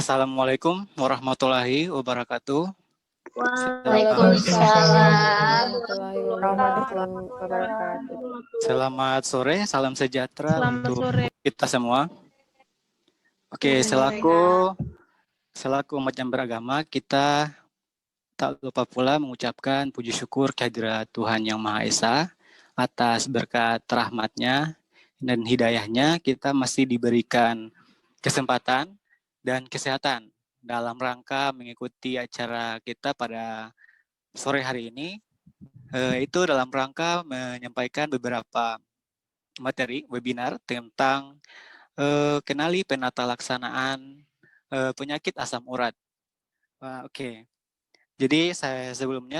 Assalamualaikum warahmatullahi wabarakatuh. Waalaikumsalam warahmatullahi wabarakatuh. Selamat sore, salam sejahtera untuk kita semua. Oke, selaku umat yang beragama, kita tak lupa pula mengucapkan puji syukur kehadirat Tuhan Yang Maha Esa atas berkat rahmat-Nya dan hidayah-Nya. Kita masih diberikan kesempatan dan kesehatan dalam rangka mengikuti acara kita pada sore hari ini. Itu dalam rangka menyampaikan beberapa materi webinar tentang kenali penata laksanaan penyakit asam urat. Oke. Jadi saya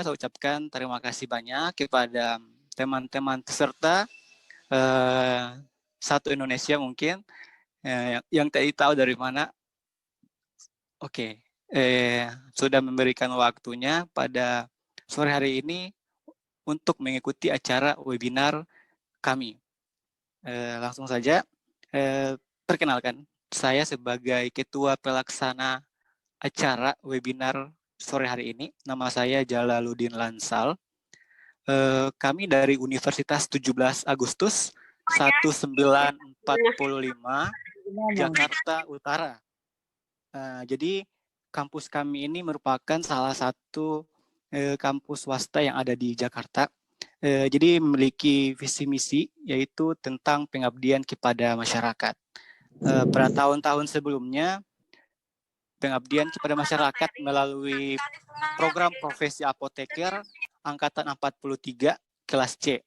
ucapkan terima kasih banyak kepada teman-teman peserta satu Indonesia mungkin yang tadi tahu dari mana. Oke, sudah memberikan waktunya pada sore hari ini untuk mengikuti acara webinar kami. Langsung saja, perkenalkan, saya sebagai Ketua Pelaksana acara webinar sore hari ini, nama saya Jalaluddin Lansal. Kami dari Universitas 17 Agustus 1945, Jakarta Utara. Jadi kampus kami ini merupakan salah satu kampus swasta yang ada di Jakarta. Jadi memiliki visi misi yaitu tentang pengabdian kepada masyarakat. Pada tahun-tahun sebelumnya, pengabdian kepada masyarakat melalui program profesi apoteker angkatan 43 kelas C.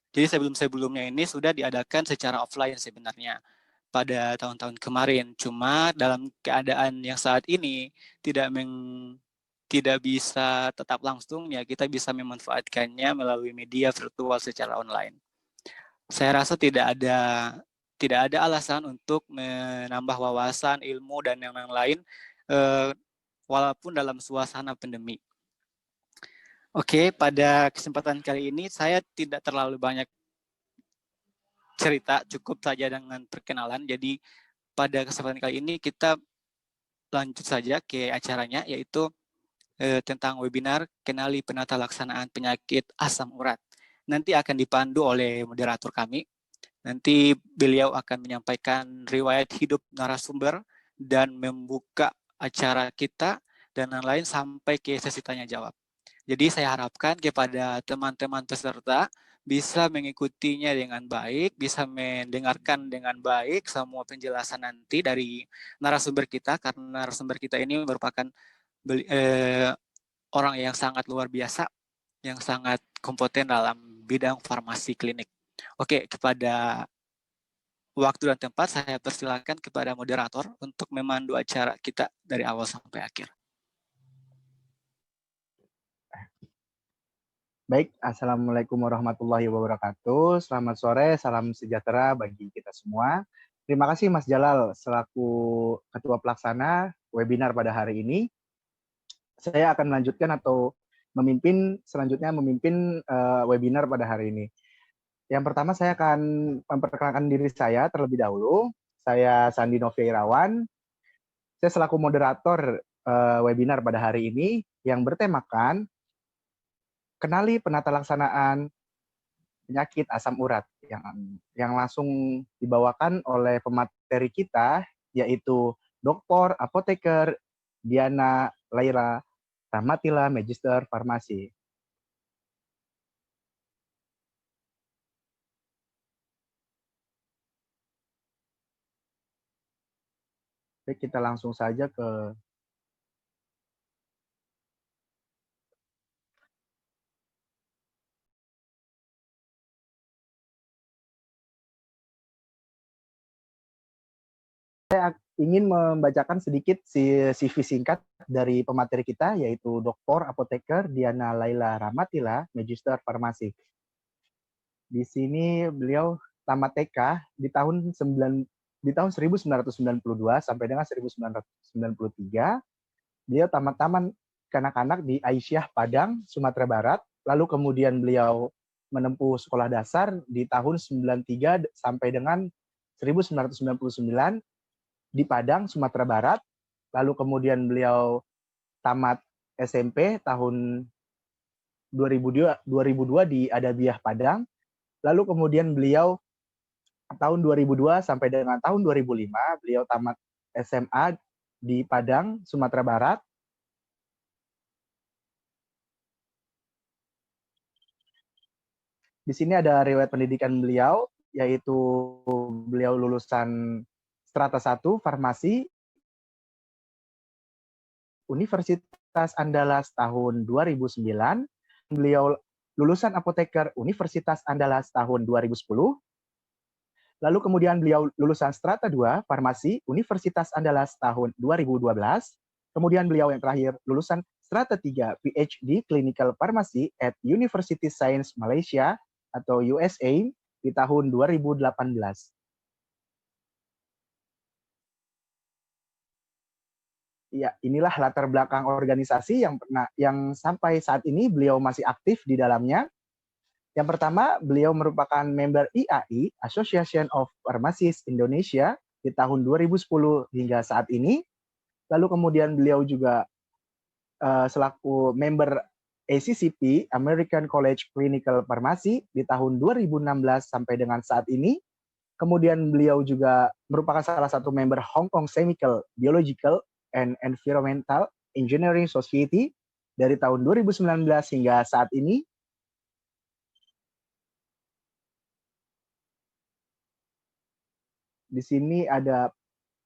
Jadi sebelum-sebelumnya ini sudah diadakan secara offline sebenarnya pada tahun-tahun kemarin. Cuma dalam keadaan yang saat ini tidak bisa tetap langsung, ya kita bisa memanfaatkannya melalui media virtual secara online. Saya rasa tidak ada alasan untuk menambah wawasan, ilmu, dan yang lain walaupun dalam suasana pandemi. Oke, pada kesempatan kali ini saya tidak terlalu banyak cerita, cukup saja dengan perkenalan. Jadi pada kesempatan kali ini kita lanjut saja ke acaranya, yaitu tentang webinar Kenali Penata Laksanaan Penyakit Asam Urat. Nanti akan dipandu oleh moderator kami. Nanti beliau akan menyampaikan riwayat hidup narasumber dan membuka acara kita dan lain-lain sampai ke sesi tanya jawab. Jadi saya harapkan kepada teman-teman peserta bisa mengikutinya dengan baik, bisa mendengarkan dengan baik semua penjelasan nanti dari narasumber kita, karena narasumber kita ini merupakan orang yang sangat luar biasa, yang sangat kompeten dalam bidang farmasi klinik. Oke, kepada waktu dan tempat saya persilakan kepada moderator untuk memandu acara kita dari awal sampai akhir. Baik, Assalamualaikum warahmatullahi wabarakatuh. Selamat sore, salam sejahtera bagi kita semua. Terima kasih Mas Jalal selaku Ketua Pelaksana webinar pada hari ini. Saya akan melanjutkan atau memimpin webinar pada hari ini. Yang pertama saya akan memperkenalkan diri saya terlebih dahulu. Saya Sandi Novia Irawan. Saya selaku moderator webinar pada hari ini yang bertemakan Kenali Penata Laksanaan Penyakit Asam Urat yang langsung dibawakan oleh pemateri kita, yaitu Dr. Apoteker Diana Laila Rahmatila, Magister Farmasi. Baik, kita langsung saja ke saya ingin membacakan sedikit CV singkat dari pemateri kita, yaitu Dr. Apoteker Diana Laila Rahmatila, Magister Farmasi. Di sini beliau tamat TK di tahun 1992 sampai dengan 1993. Beliau tamat kanak-kanak di Aisyah Padang, Sumatera Barat. Lalu kemudian beliau menempuh sekolah dasar di tahun 93 sampai dengan 1999 di Padang, Sumatera Barat. lalu kemudian beliau tamat SMP tahun 2002 di Adabiah Padang, lalu kemudian beliau tahun 2002 sampai dengan tahun 2005 beliau tamat SMA di Padang, Sumatera Barat. Di sini ada riwayat pendidikan beliau, yaitu beliau lulusan Strata 1 Farmasi Universitas Andalas tahun 2009. Beliau lulusan Apoteker Universitas Andalas tahun 2010. Lalu kemudian beliau lulusan Strata 2 Farmasi Universitas Andalas tahun 2012. Kemudian beliau yang terakhir lulusan Strata 3 PhD Clinical Pharmacy at University Science Malaysia atau USA di tahun 2018. Ya, inilah latar belakang organisasi yang sampai saat ini beliau masih aktif di dalamnya. Yang pertama, beliau merupakan member IAI, Association of Pharmacists Indonesia, di tahun 2010 hingga saat ini. Lalu kemudian beliau juga selaku member ACCP, American College Clinical Pharmacy, di tahun 2016 sampai dengan saat ini. Kemudian beliau juga merupakan salah satu member Hong Kong Chemical, Biological, and Environmental Engineering Society dari tahun 2019 hingga saat ini. Di sini ada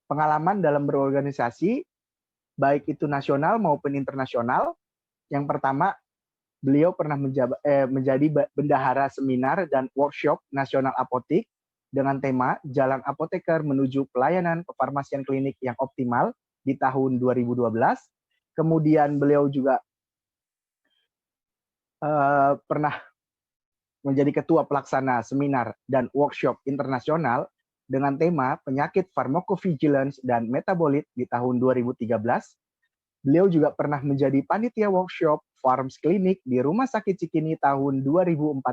pengalaman dalam berorganisasi, baik itu nasional maupun internasional. Yang pertama, beliau pernah menjadi bendahara seminar dan workshop nasional apotik dengan tema Jalan Apoteker Menuju Pelayanan Kefarmasian Klinik yang Optimal di tahun 2012. Kemudian beliau juga pernah menjadi ketua pelaksana seminar dan workshop internasional dengan tema penyakit pharmacovigilance dan metabolit di tahun 2013. Beliau juga pernah menjadi panitia workshop Farms Clinic di Rumah Sakit Cikini tahun 2014.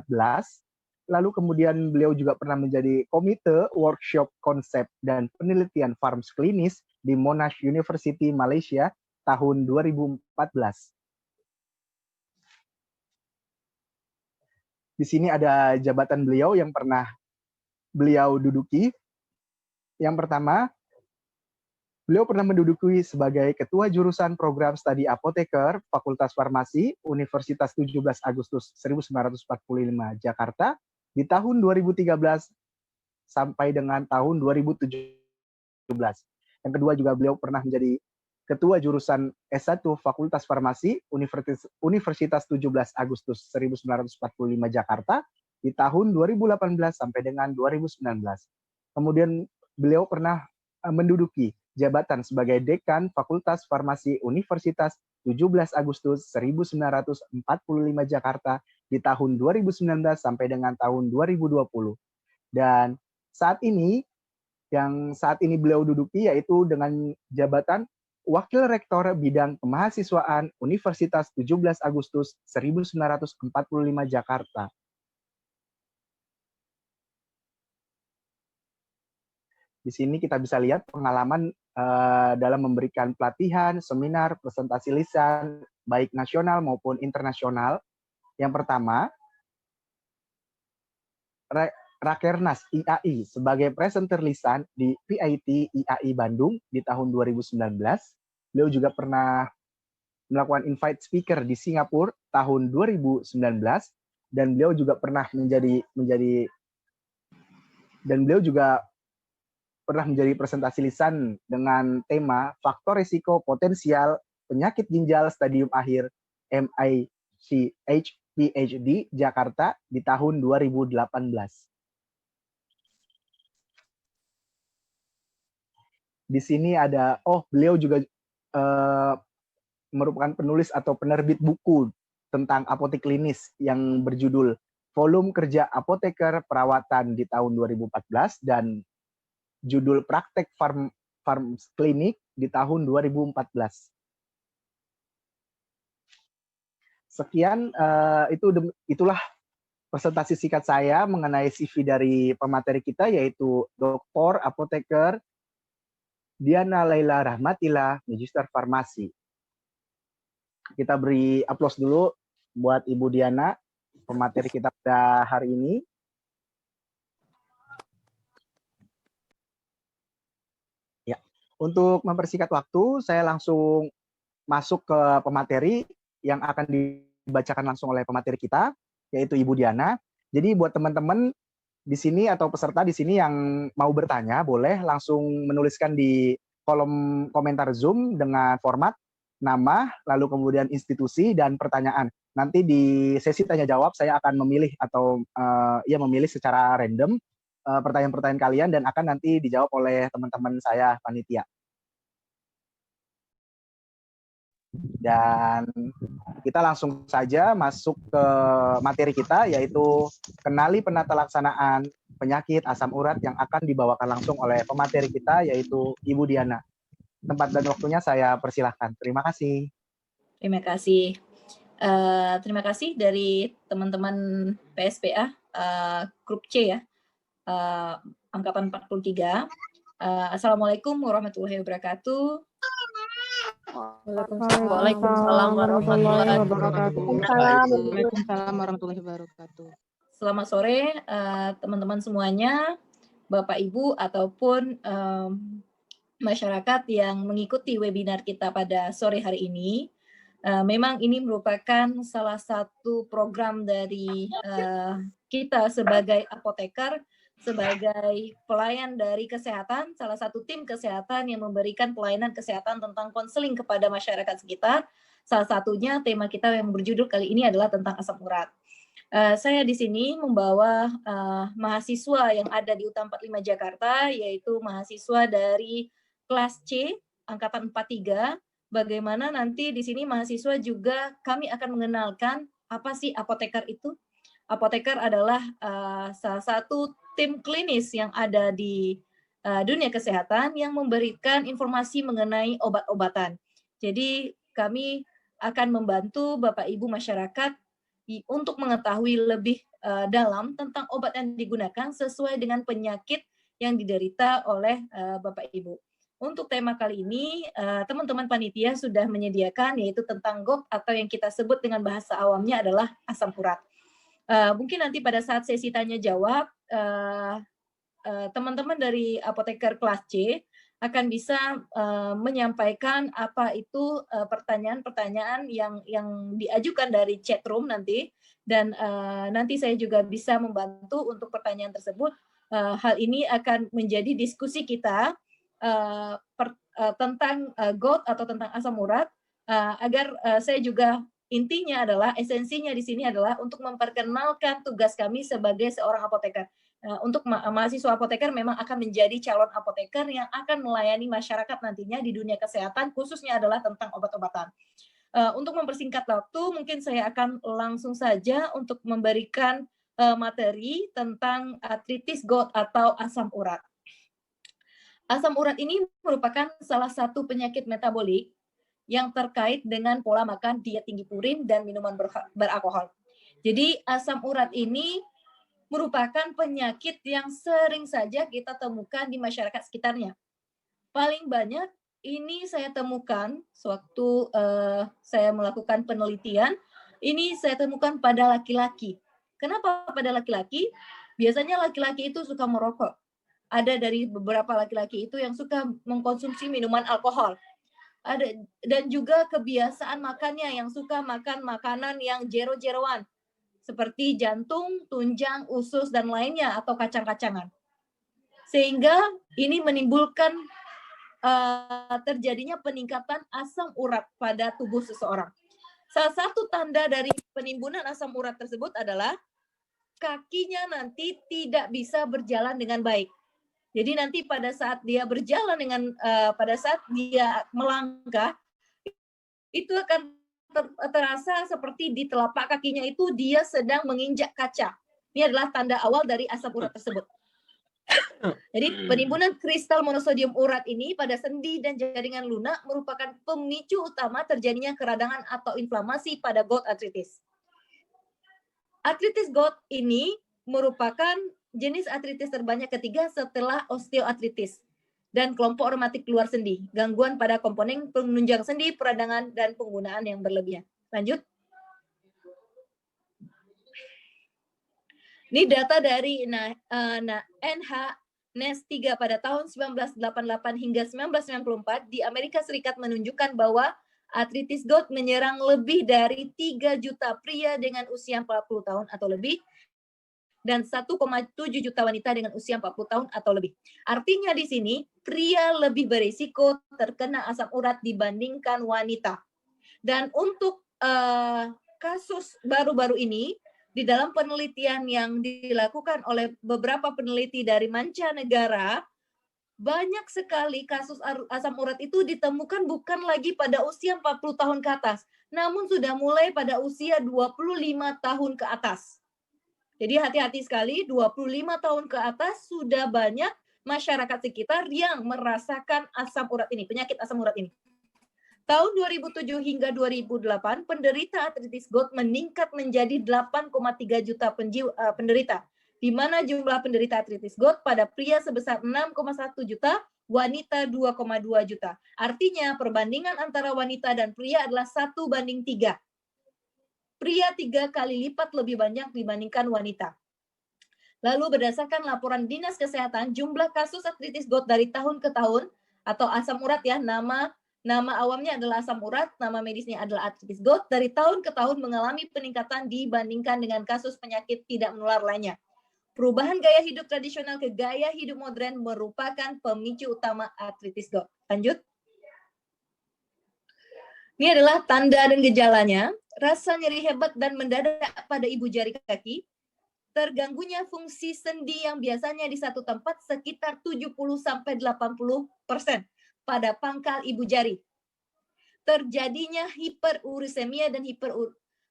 Lalu kemudian beliau juga pernah menjadi komite workshop konsep dan penelitian Farms Klinis di Monash University Malaysia tahun 2014. Di sini ada jabatan beliau yang pernah beliau duduki. Yang pertama, beliau pernah menduduki sebagai Ketua Jurusan Program Studi Apoteker Fakultas Farmasi Universitas 17 Agustus 1945 Jakarta di tahun 2013 sampai dengan tahun 2017. Yang kedua juga beliau pernah menjadi Ketua Jurusan S1 Fakultas Farmasi Universitas 17 Agustus 1945 Jakarta di tahun 2018 sampai dengan 2019. Kemudian beliau pernah menduduki jabatan sebagai Dekan Fakultas Farmasi Universitas 17 Agustus 1945 Jakarta di tahun 2019 sampai dengan tahun 2020. Dan saat ini beliau duduki yaitu dengan jabatan Wakil Rektor Bidang Kemahasiswaan Universitas 17 Agustus 1945 Jakarta. Di sini kita bisa lihat pengalaman dalam memberikan pelatihan, seminar, presentasi lisan, baik nasional maupun internasional. Yang pertama, Rakernas IAI sebagai presenter lisan di PIT IAI Bandung di tahun 2019. Beliau juga pernah melakukan invite speaker di Singapura tahun 2019 dan beliau juga pernah menjadi presentasi lisan dengan tema faktor risiko potensial penyakit ginjal stadium akhir MICH PhD Jakarta di tahun 2018. Di sini ada, beliau juga merupakan penulis atau penerbit buku tentang apotek klinis yang berjudul Volume Kerja Apoteker Perawatan di tahun 2014 dan judul Praktek Farms Klinik di tahun 2014. Sekian, itulah presentasi singkat saya mengenai CV dari pemateri kita, yaitu Doktor Apoteker Diana Laila Rahmatila, Magister Farmasi. Kita beri aplaus dulu buat Ibu Diana, pemateri kita pada hari ini. Ya, untuk mempersingkat waktu, saya langsung masuk ke pemateri yang akan dibacakan langsung oleh pemateri kita, yaitu Ibu Diana. Jadi buat teman-teman di sini atau peserta di sini yang mau bertanya, boleh langsung menuliskan di kolom komentar Zoom dengan format nama, lalu kemudian institusi dan pertanyaan. Nanti di sesi tanya jawab saya akan memilih atau memilih secara random pertanyaan-pertanyaan kalian dan akan nanti dijawab oleh teman-teman saya panitia. Dan kita langsung saja masuk ke materi kita, yaitu kenali penata laksanaan penyakit asam urat yang akan dibawakan langsung oleh pemateri kita, yaitu Ibu Diana. Tempat dan waktunya saya persilahkan. Terima kasih. Terima kasih. Terima kasih dari teman-teman PSPA, grup C ya, angkatan 43. Assalamualaikum warahmatullahi wabarakatuh. Waalaikumsalam warahmatullahi wabarakatuh. Waalaikumsalam warahmatullahi wabarakatuh. Selamat sore teman-teman semuanya, Bapak Ibu ataupun masyarakat yang mengikuti webinar kita pada sore hari ini. Memang ini merupakan salah satu program dari kita sebagai apoteker, sebagai pelayan dari kesehatan, salah satu tim kesehatan yang memberikan pelayanan kesehatan tentang konseling kepada masyarakat sekitar. Salah satunya tema kita yang berjudul kali ini adalah tentang asam urat. Saya di sini membawa mahasiswa yang ada di UTA 45 Jakarta, yaitu mahasiswa dari kelas C, angkatan 43. Bagaimana nanti di sini mahasiswa juga kami akan mengenalkan apa sih apoteker itu. Apoteker adalah salah satu tim klinis yang ada di dunia kesehatan yang memberikan informasi mengenai obat-obatan. Jadi kami akan membantu Bapak Ibu masyarakat untuk mengetahui lebih dalam tentang obat yang digunakan sesuai dengan penyakit yang diderita oleh Bapak Ibu. Untuk tema kali ini, teman-teman panitia sudah menyediakan, yaitu tentang GOP atau yang kita sebut dengan bahasa awamnya adalah asam urat. Mungkin nanti pada saat sesi tanya jawab, teman-teman dari apoteker kelas C akan bisa menyampaikan apa itu pertanyaan-pertanyaan yang diajukan dari chat room nanti, dan nanti saya juga bisa membantu untuk pertanyaan tersebut. Hal ini akan menjadi diskusi kita tentang GOT atau tentang asam urat, agar saya juga intinya adalah, esensinya di sini adalah untuk memperkenalkan tugas kami sebagai seorang apoteker. Untuk mahasiswa apoteker memang akan menjadi calon apoteker yang akan melayani masyarakat nantinya di dunia kesehatan, khususnya adalah tentang obat-obatan. Untuk mempersingkat waktu, mungkin saya akan langsung saja untuk memberikan materi tentang artritis GOT atau asam urat. Asam urat ini merupakan salah satu penyakit metabolik yang terkait dengan pola makan, diet tinggi purin, dan minuman beralkohol. Jadi asam urat ini merupakan penyakit yang sering saja kita temukan di masyarakat sekitarnya. Paling banyak ini saya temukan sewaktu saya melakukan penelitian, ini saya temukan pada laki-laki. Kenapa pada laki-laki? Biasanya laki-laki itu suka merokok. Ada dari beberapa laki-laki itu yang suka mengkonsumsi minuman alkohol. Ada, dan juga kebiasaan makannya yang suka makan makanan yang jero-jeroan, seperti jantung, tunjang, usus, dan lainnya, atau kacang-kacangan. Sehingga ini menimbulkan terjadinya peningkatan asam urat pada tubuh seseorang. Salah satu tanda dari penimbunan asam urat tersebut adalah kakinya nanti tidak bisa berjalan dengan baik. Jadi nanti pada saat dia berjalan pada saat dia melangkah, itu akan terasa seperti di telapak kakinya itu dia sedang menginjak kaca. Ini adalah tanda awal dari asam urat tersebut. Jadi penimbunan kristal monosodium urat ini pada sendi dan jaringan lunak merupakan pemicu utama terjadinya keradangan atau inflamasi pada gout arthritis. Artritis gout ini merupakan jenis artritis terbanyak ketiga setelah osteoartritis. dan kelompok rematik luar sendi, gangguan pada komponen penunjang sendi, peradangan, dan penggunaan yang berlebihan. Lanjut. Ini data dari NHNES3 pada tahun 1988 hingga 1994 di Amerika Serikat menunjukkan bahwa artritis gout menyerang lebih dari 3 juta pria dengan usia 40 tahun atau lebih dan 1,7 juta wanita dengan usia 40 tahun atau lebih. Artinya di sini pria lebih berisiko terkena asam urat dibandingkan wanita. Dan untuk kasus baru-baru ini, di dalam penelitian yang dilakukan oleh beberapa peneliti dari mancanegara, banyak sekali kasus asam urat itu ditemukan bukan lagi pada usia 40 tahun ke atas, namun sudah mulai pada usia 25 tahun ke atas. Jadi hati-hati sekali, 25 tahun ke atas sudah banyak masyarakat sekitar yang merasakan asam urat ini, penyakit asam urat ini. Tahun 2007 hingga 2008, penderita artritis gout meningkat menjadi 8,3 juta penderita, di mana jumlah penderita artritis gout pada pria sebesar 6,1 juta, wanita 2,2 juta. Artinya perbandingan antara wanita dan pria adalah 1:3. Pria 3 kali lipat lebih banyak dibandingkan wanita. Lalu berdasarkan laporan Dinas Kesehatan, jumlah kasus artritis gout dari tahun ke tahun, atau asam urat ya, nama awamnya adalah asam urat, nama medisnya adalah artritis gout, dari tahun ke tahun mengalami peningkatan dibandingkan dengan kasus penyakit tidak menular lainnya. Perubahan gaya hidup tradisional ke gaya hidup modern merupakan pemicu utama artritis gout. Lanjut. Ini adalah tanda dan gejalanya, rasa nyeri hebat dan mendadak pada ibu jari kaki, terganggunya fungsi sendi yang biasanya di satu tempat sekitar 70-80% pada pangkal ibu jari. Terjadinya hiperurisemia dan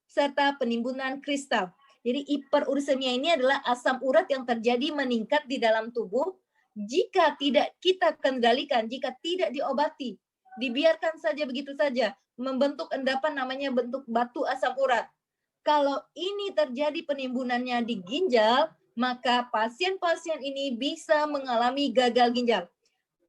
serta penimbunan kristal. Jadi hiperurisemia ini adalah asam urat yang terjadi meningkat di dalam tubuh jika tidak kita kendalikan, jika tidak diobati, dibiarkan saja begitu saja, membentuk endapan namanya bentuk batu asam urat. Kalau ini terjadi penimbunannya di ginjal, maka pasien-pasien ini bisa mengalami gagal ginjal.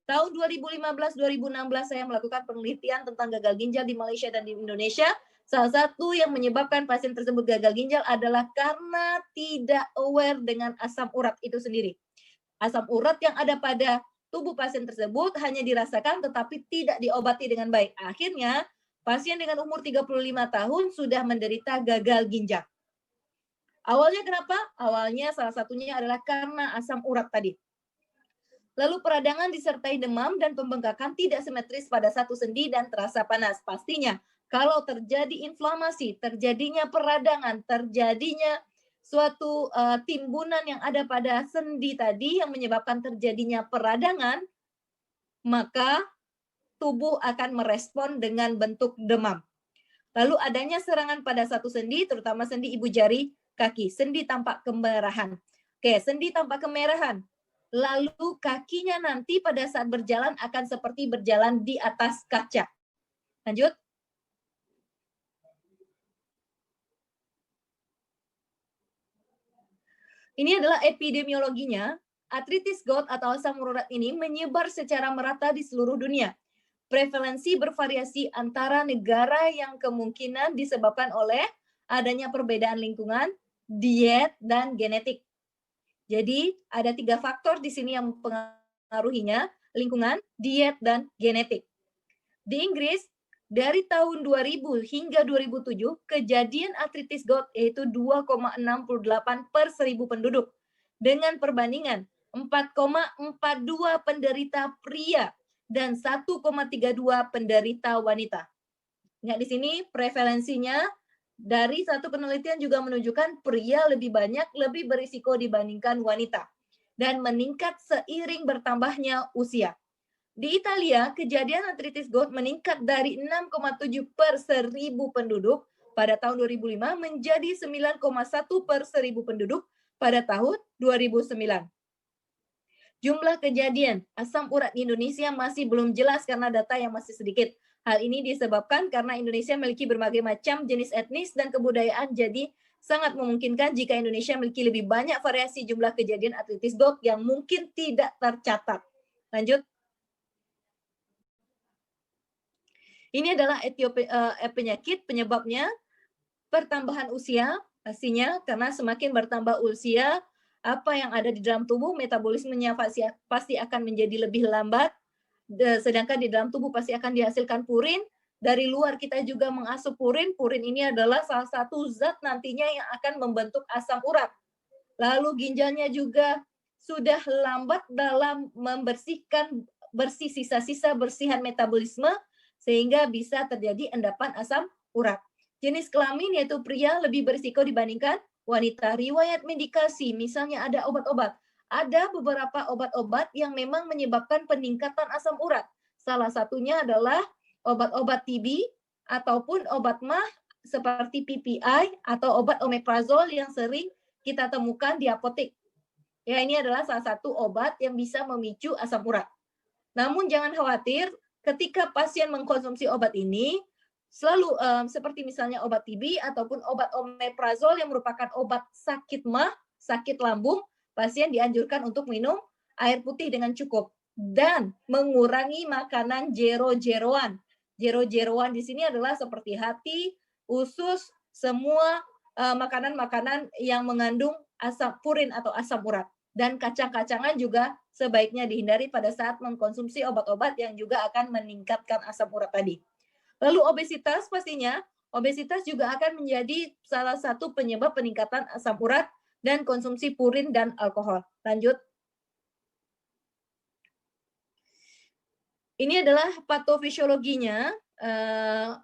Tahun 2015-2016 saya melakukan penelitian tentang gagal ginjal di Malaysia dan di Indonesia. Salah satu yang menyebabkan pasien tersebut gagal ginjal adalah karena tidak aware dengan asam urat itu sendiri. Asam urat yang ada pada tubuh pasien tersebut hanya dirasakan tetapi tidak diobati dengan baik. Akhirnya pasien dengan umur 35 tahun sudah menderita gagal ginjal. Awalnya kenapa? Awalnya salah satunya adalah karena asam urat tadi. Lalu peradangan disertai demam dan pembengkakan tidak simetris pada satu sendi dan terasa panas. Pastinya kalau terjadi inflamasi, terjadinya peradangan, terjadinya suatu timbunan yang ada pada sendi tadi yang menyebabkan terjadinya peradangan, maka tubuh akan merespon dengan bentuk demam. Lalu adanya serangan pada satu sendi, terutama sendi ibu jari kaki. Sendi tampak kemerahan. Oke, sendi tampak kemerahan. Lalu kakinya nanti pada saat berjalan akan seperti berjalan di atas kaca. Lanjut. Ini adalah epidemiologinya. Artritis gout atau asam urat ini menyebar secara merata di seluruh dunia. Prevalensi bervariasi antara negara yang kemungkinan disebabkan oleh adanya perbedaan lingkungan, diet, dan genetik. Jadi ada 3 faktor di sini yang mempengaruhinya, lingkungan, diet, dan genetik. Di Inggris, dari tahun 2000 hingga 2007, kejadian artritis gout yaitu 2,68 per 1000 penduduk, dengan perbandingan 4,42 penderita pria dan 1,32 penderita wanita. Ingat di sini prevalensinya dari satu penelitian juga menunjukkan pria lebih banyak, lebih berisiko dibandingkan wanita dan meningkat seiring bertambahnya usia. Di Italia, kejadian artritis gout meningkat dari 6,7 per 1000 penduduk pada tahun 2005 menjadi 9,1 per 1000 penduduk pada tahun 2009. Jumlah kejadian asam urat di Indonesia masih belum jelas karena data yang masih sedikit. Hal ini disebabkan karena Indonesia memiliki berbagai macam jenis etnis dan kebudayaan, jadi sangat memungkinkan jika Indonesia memiliki lebih banyak variasi jumlah kejadian artritis gout yang mungkin tidak tercatat. Lanjut. Ini adalah penyakit penyebabnya pertambahan usia, pastinya karena semakin bertambah usia, apa yang ada di dalam tubuh metabolismenya pasti akan menjadi lebih lambat, sedangkan di dalam tubuh pasti akan dihasilkan purin. Dari luar kita juga mengasup purin. Purin ini adalah salah satu zat nantinya yang akan membentuk asam urat. Lalu ginjalnya juga sudah lambat dalam membersihkan sisa-sisa bersihan metabolisme sehingga bisa terjadi endapan asam urat. Jenis kelamin yaitu pria lebih berisiko dibandingkan wanita. Riwayat medikasi, misalnya ada obat-obat. Ada beberapa obat-obat yang memang menyebabkan peningkatan asam urat. Salah satunya adalah obat-obat TB ataupun obat MAH seperti PPI atau obat omeprazol yang sering kita temukan di apotek. Ya, ini adalah salah satu obat yang bisa memicu asam urat. Namun jangan khawatir, ketika pasien mengkonsumsi obat ini, selalu seperti misalnya obat TB ataupun obat omeprazol yang merupakan obat sakit MAH, sakit lambung, pasien dianjurkan untuk minum air putih dengan cukup dan mengurangi makanan jero-jeroan. Jero-jeroan di sini adalah seperti hati, usus, semua makanan-makanan yang mengandung asam purin atau asam urat. Dan kacang-kacangan juga sebaiknya dihindari pada saat mengkonsumsi obat-obat yang juga akan meningkatkan asam urat tadi. Lalu obesitas, pastinya obesitas juga akan menjadi salah satu penyebab peningkatan asam urat dan konsumsi purin dan alkohol. Lanjut. Ini adalah patofisiologinya,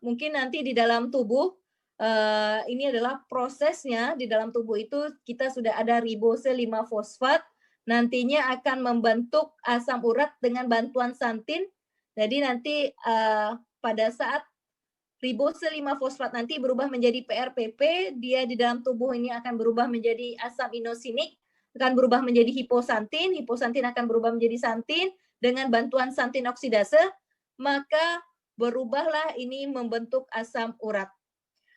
mungkin nanti di dalam tubuh, ini adalah prosesnya di dalam tubuh itu kita sudah ada ribose 5-fosfat, nantinya akan membentuk asam urat dengan bantuan santin. Jadi nanti pada saat ribose 5-fosfat nanti berubah menjadi PRPP, dia di dalam tubuh ini akan berubah menjadi asam inosinik, akan berubah menjadi hiposantin akan berubah menjadi santin, dengan bantuan santin oksidase, maka berubahlah ini membentuk asam urat.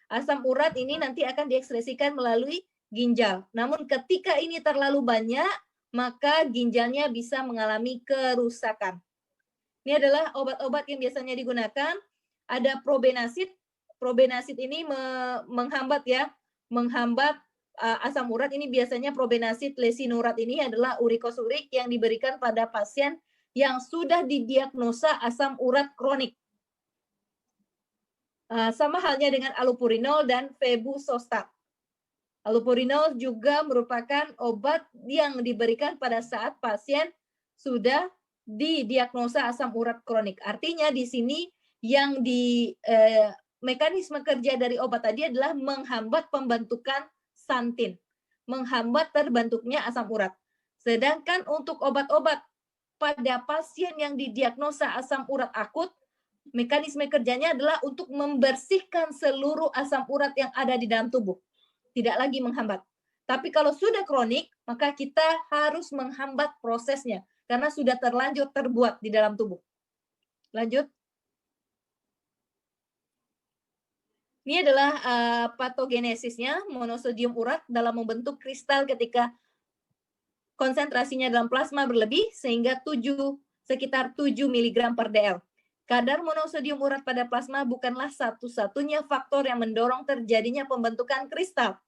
Asam urat ini nanti akan diekspresikan melalui ginjal. Namun ketika ini terlalu banyak, maka ginjalnya bisa mengalami kerusakan. Ini adalah obat-obat yang biasanya digunakan. Ada probenasid. Probenasid ini menghambat asam urat. Ini biasanya probenasid lesinurat ini adalah urikosurik yang diberikan pada pasien yang sudah didiagnosa asam urat kronik. Sama halnya dengan allopurinol dan febuxostat. Allopurinol juga merupakan obat yang diberikan pada saat pasien sudah didiagnosa asam urat kronik. Artinya di sini yang mekanisme kerja dari obat tadi adalah menghambat pembentukan santin, menghambat terbentuknya asam urat. Sedangkan untuk obat-obat pada pasien yang didiagnosa asam urat akut, mekanisme kerjanya adalah untuk membersihkan seluruh asam urat yang ada di dalam tubuh. Tidak lagi menghambat. Tapi kalau sudah kronik, maka kita harus menghambat prosesnya karena sudah terlanjur terbuat di dalam tubuh. Lanjut. Ini adalah patogenesisnya, monosodium urat dalam membentuk kristal ketika konsentrasinya dalam plasma berlebih sehingga sekitar 7 mg per dl. Kadar monosodium urat pada plasma bukanlah satu-satunya faktor yang mendorong terjadinya pembentukan kristal.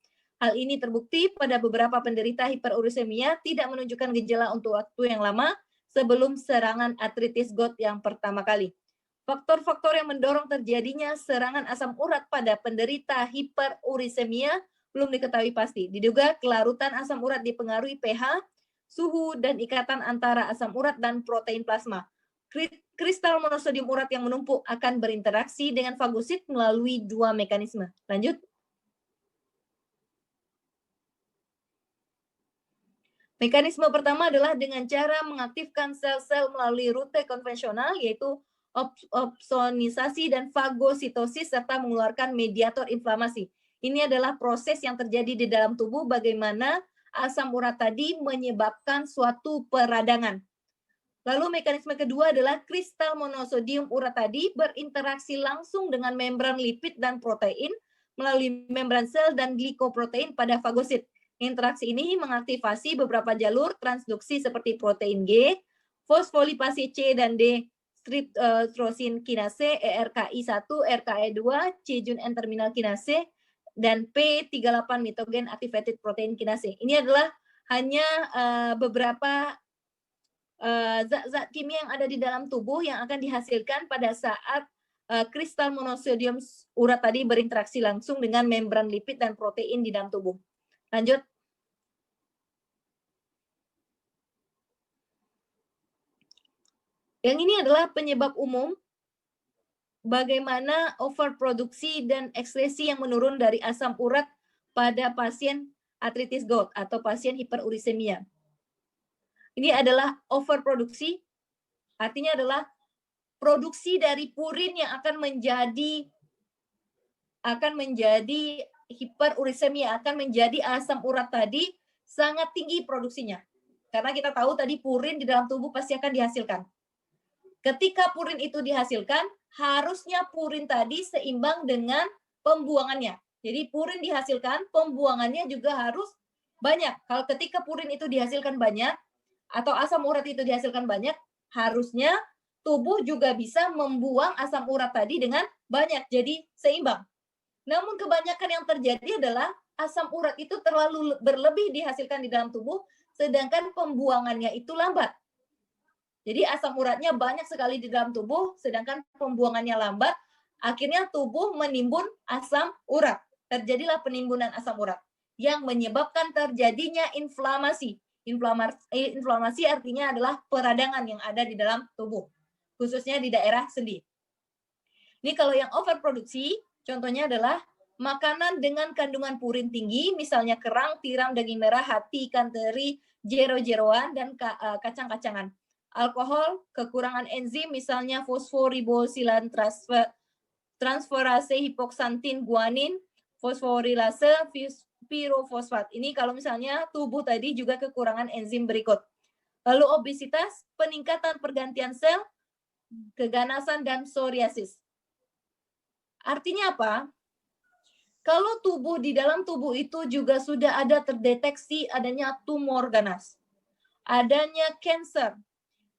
Hal ini terbukti pada beberapa penderita hiperuremia tidak menunjukkan gejala untuk waktu yang lama sebelum serangan artritis Gout yang pertama kali. Faktor-faktor yang mendorong terjadinya serangan asam urat pada penderita hiperuremia belum diketahui pasti. Diduga kelarutan asam urat dipengaruhi pH, suhu, dan ikatan antara asam urat dan protein plasma. Kristal monosodium urat yang menumpuk akan berinteraksi dengan fagosit melalui 2 mekanisme. Lanjut. Mekanisme pertama adalah dengan cara mengaktifkan sel-sel melalui rute konvensional, yaitu opsonisasi dan fagositosis, serta mengeluarkan mediator inflamasi. Ini adalah proses yang terjadi di dalam tubuh bagaimana asam urat tadi menyebabkan suatu peradangan. Lalu mekanisme kedua adalah kristal monosodium urat tadi berinteraksi langsung dengan membran lipid dan protein melalui membran sel dan glikoprotein pada fagosit. Interaksi ini mengaktifasi beberapa jalur transduksi seperti protein G, fosfolipasi C dan D, streptosin kinase, ERKI1, RKE2, C-jun N-terminal kinase, dan P38 mitogen activated protein kinase. Ini adalah hanya beberapa zat-zat kimia yang ada di dalam tubuh yang akan dihasilkan pada saat kristal monosodium urat tadi berinteraksi langsung dengan membran lipid dan protein di dalam tubuh. Lanjut. Yang ini adalah penyebab umum bagaimana overproduksi dan ekskresi yang menurun dari asam urat pada pasien artritis gout atau pasien hiperurisemia. Ini adalah overproduksi, artinya adalah produksi dari purin yang akan menjadi hiperurisemia, akan menjadi asam urat tadi sangat tinggi produksinya. Karena kita tahu tadi purin di dalam tubuh pasti akan dihasilkan. Ketika purin itu dihasilkan, harusnya purin tadi seimbang dengan pembuangannya. Jadi purin dihasilkan, pembuangannya juga harus banyak. Kalau ketika purin itu dihasilkan banyak, atau asam urat itu dihasilkan banyak, harusnya tubuh juga bisa membuang asam urat tadi dengan banyak, jadi seimbang. Namun kebanyakan yang terjadi adalah asam urat itu terlalu berlebih dihasilkan di dalam tubuh, sedangkan pembuangannya itu lambat. Jadi asam uratnya banyak sekali di dalam tubuh, sedangkan pembuangannya lambat, akhirnya tubuh menimbun asam urat. Terjadilah penimbunan asam urat yang menyebabkan terjadinya inflamasi. Inflamasi artinya adalah peradangan yang ada di dalam tubuh, khususnya di daerah sendi. Ini kalau yang overproduksi, contohnya adalah makanan dengan kandungan purin tinggi, misalnya kerang, tiram, daging merah, hati, ikan teri, jero-jeroan, dan kacang-kacangan. Alkohol, kekurangan enzim, misalnya fosforibosilan transferase hipoksantin guanin, fosforilase, pirofosfat. Ini kalau misalnya tubuh tadi juga kekurangan enzim berikut. Lalu obesitas, peningkatan pergantian sel, keganasan, dan psoriasis. Artinya apa? Kalau tubuh di dalam tubuh itu juga sudah ada terdeteksi adanya tumor ganas, adanya cancer,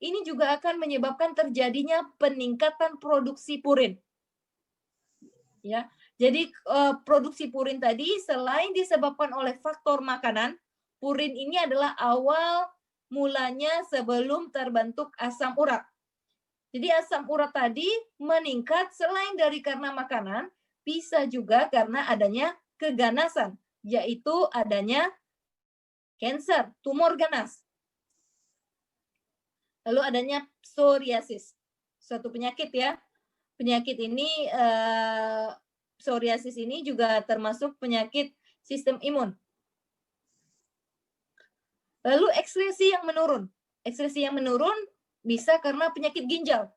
ini juga akan menyebabkan terjadinya peningkatan produksi purin. Ya, jadi produksi purin tadi selain disebabkan oleh faktor makanan, purin ini adalah awal mulanya sebelum terbentuk asam urat. Jadi asam urat tadi meningkat selain dari karena makanan, bisa juga karena adanya keganasan, yaitu adanya cancer, tumor ganas. Lalu adanya psoriasis, suatu penyakit ya. Penyakit ini, psoriasis ini juga termasuk penyakit sistem imun. Lalu ekskresi yang menurun. Ekskresi yang menurun bisa karena penyakit ginjal.